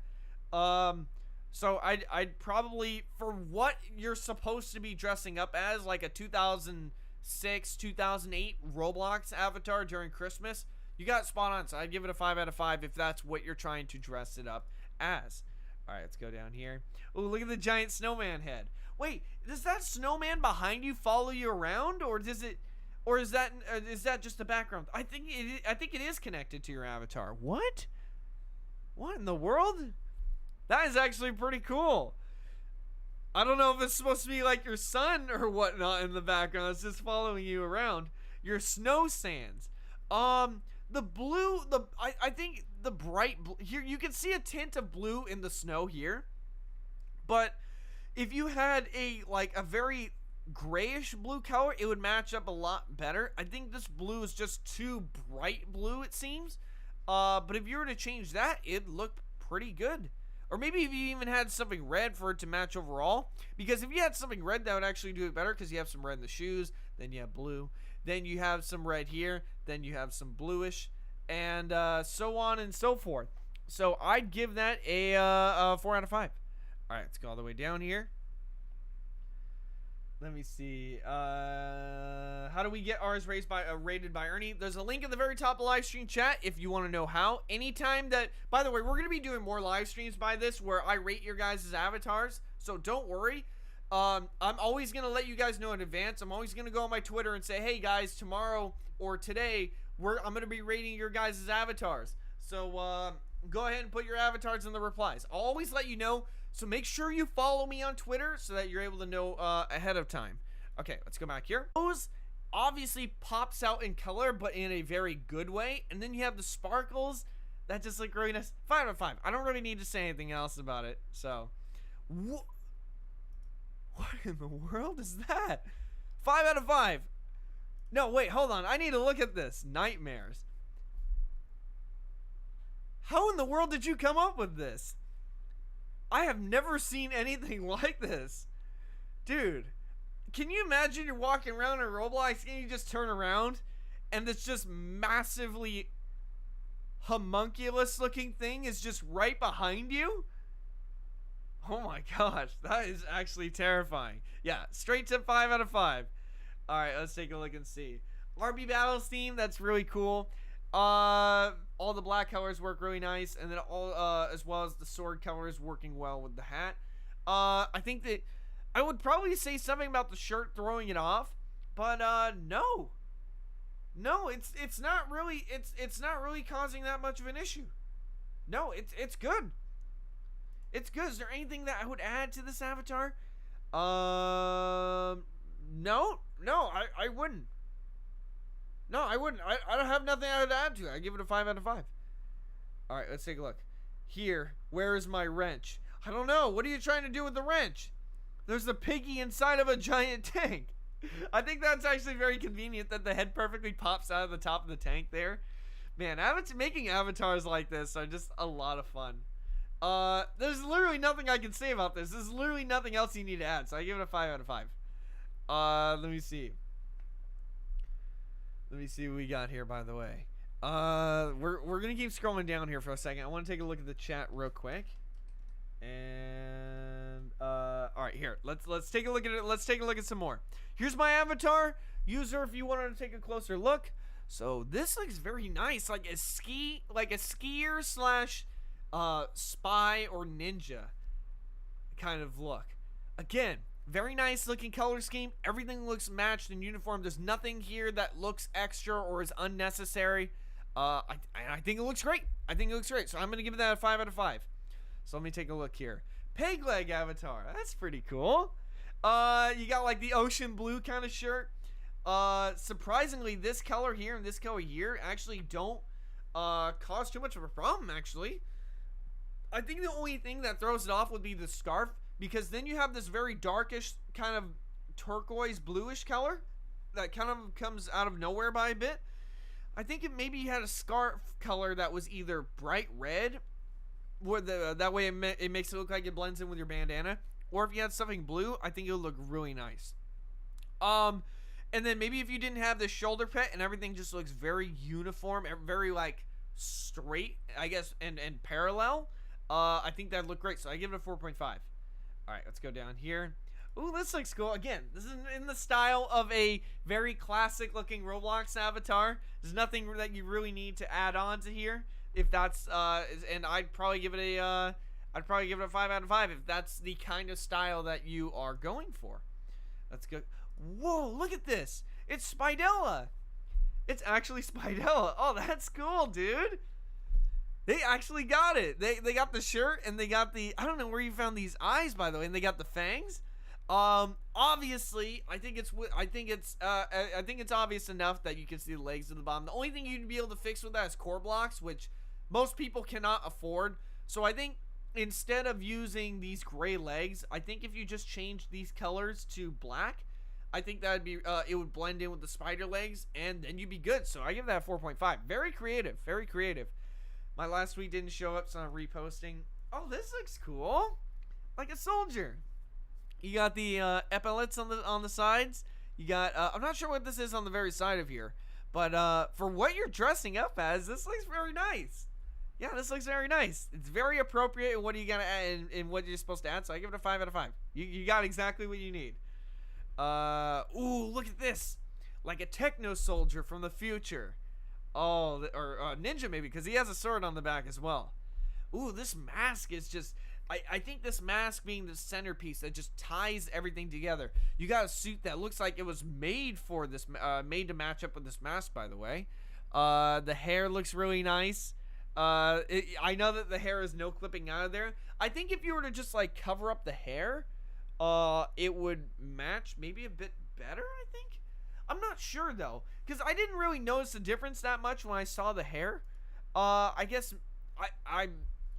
So I'd probably, for what you're supposed to be dressing up as, like a 2006, 2008 Roblox avatar during Christmas, you got spot on. So I'd give it a 5 out of 5 if that's what you're trying to dress it up as. All right, let's go down here. Oh, look at the giant snowman head. Wait, does that snowman behind you follow you around, or does it, or is that just the background? I think it is connected to your avatar. What? What in the world? That is actually pretty cool. I don't know if it's supposed to be like your son or whatnot in the background. It's just following you around. Your snow sands. The blue, I think the bright blue, here you can see a tint of blue in the snow here. But if you had a very grayish blue color, it would match up a lot better. I think this blue is just too bright blue, it seems. But if you were to change that, it'd look pretty good. Or maybe if you even had something red for it to match overall. Because if you had something red, that would actually do it better, because you have some red in the shoes, then you have blue, then you have some red here, then you have some bluish, and so on and so forth. So I'd give that a 4 out of 5. All right, let's go all the way down here. Let me see. How do we get ours rated by Ernie? There's a link at the very top of the live stream chat if you want to know how. Anytime that, by the way, we're going to be doing more live streams by this where I rate your guys' avatars. So don't worry. I'm always going to let you guys know in advance. I'm always going to go on my Twitter and say, hey guys, tomorrow or today, I'm going to be rating your guys' avatars. So go ahead and put your avatars in the replies. I'll always let you know. So make sure you follow me on Twitter so that you're able to know ahead of time. Okay, let's go back here. Those obviously pops out in color, but in a very good way. And then you have the sparkles that just look really nice. 5 out of 5. I don't really need to say anything else about it. So, what in the world is that? 5 out of 5. No, wait, hold on. I need to look at this. Nightmares. How in the world did you come up with this? I have never seen anything like this. Dude, can you imagine you're walking around in Roblox and you just turn around and this just massively homunculus looking thing is just right behind you? Oh my gosh, that is actually terrifying. Yeah, straight to 5 out of 5. Alright, let's take a look and see. RB Battles theme, that's really cool. All the black colors work really nice, and then all as well as the sword colors working well with the hat. I think that I would probably say something about the shirt throwing it off, but no, it's not really it's not really causing that much of an issue. No, it's good. It's good. Is there anything that I would add to this avatar? No, I wouldn't. No, I wouldn't. I don't have nothing I would add to it. I give it a 5 out of 5. All right, let's take a look. Here, where is my wrench? I don't know. What are you trying to do with the wrench? There's a piggy inside of a giant tank. I think that's actually very convenient that the head perfectly pops out of the top of the tank there. Man, making avatars like this are just a lot of fun. There's literally nothing I can say about this. There's literally nothing else you need to add, so I give it a 5 out of 5. Let me see. Let me see what we got here, by the way. We're gonna keep scrolling down here for a second. I want to take a look at the chat real quick. And all right, here. Let's take a look at it. Let's take a look at some more. Here's my avatar user. If you wanted to take a closer look, so this looks very nice, like a skier slash spy or ninja kind of look. Again, very nice looking color scheme. Everything looks matched and uniform. There's nothing here that looks extra or is unnecessary. I think it looks great. I think it looks great. So I'm going to give that a 5 out of 5. So let me take a look here. Peg leg avatar. That's pretty cool. You got like the ocean blue kind of shirt. Surprisingly, this color here and this color here actually don't cause too much of a problem, actually. I think the only thing that throws it off would be the scarf, because then you have this very darkish kind of turquoise bluish color that kind of comes out of nowhere by a bit. I think maybe you had a scarf color that was either bright red, where that way it makes it look like it blends in with your bandana, or if you had something blue, I think it would look really nice. And then maybe if you didn't have this shoulder pet and everything just looks very uniform, very like straight, I guess, and parallel, I think that'd look great. So I give it a 4.5. All right, let's go down here. Ooh, this looks cool. Again, this is in the style of a very classic looking Roblox avatar. There's nothing that you really need to add on to here. If that's and I'd probably give it a 5 out of 5 if that's the kind of style that you are going for. Let's go. Whoa, look at this. It's Spidella. It's actually Spidella. Oh, that's cool, dude. They actually got it. They got the shirt and they got the, I don't know where you found these eyes, by the way, and they got the fangs. Obviously, I think it's obvious enough that you can see the legs at the bottom. The only thing you'd be able to fix with that is core blocks, which most people cannot afford. So I think instead of using these gray legs, I think if you just change these colors to black, I think that'd be it would blend in with the spider legs, and then you'd be good. So I give that a 4.5. Very creative, very creative. My last tweet didn't show up, so I'm reposting. Oh, this looks cool, like a soldier. You got the epaulets on the sides. You got I'm not sure what this is on the very side of here, but for what you're dressing up as, this looks very nice. Yeah, this looks very nice. It's very appropriate in what you gotta add and what you're supposed to add. So I give it a 5 out of 5. You got exactly what you need. Ooh, look at this, like a techno soldier from the future. Oh, or ninja maybe, because he has a sword on the back as well. Ooh, this mask is just, I think this mask being the centerpiece that just ties everything together. You got a suit that looks like it was made for this, made to match up with this mask, by the way. The hair looks really nice. I know that the hair is no clipping out of there. I think if you were to just like cover up the hair, it would match maybe a bit better, I think. I'm not sure though, because I didn't really notice the difference that much when I saw the hair. I guess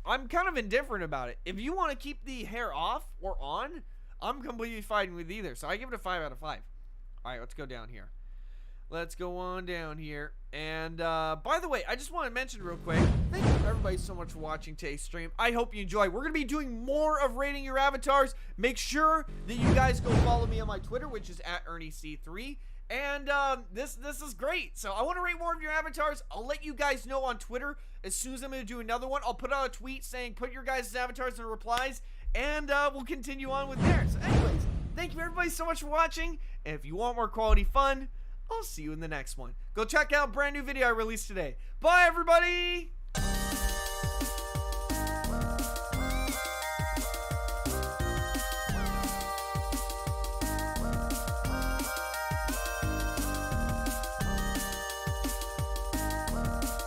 I'm kind of indifferent about it. If you want to keep the hair off or on, I'm completely fine with either. So I give it a 5 out of 5. All right, let's go down here. Let's go on down here. And by the way, I just want to mention real quick, thank you everybody so much for watching today's stream. I hope you enjoy. We're going to be doing more of rating your avatars. Make sure that you guys go follow me on my Twitter, which is @ErnieC3. And this is great. So I want to rate more of your avatars. I'll let you guys know on Twitter as soon as I'm going to do another one. I'll put out a tweet saying put your guys' avatars in the replies, and we'll continue on with theirs. So anyways, thank you everybody so much for watching. And if you want more quality fun, I'll see you in the next one. Go check out a brand new video I released today. Bye, everybody!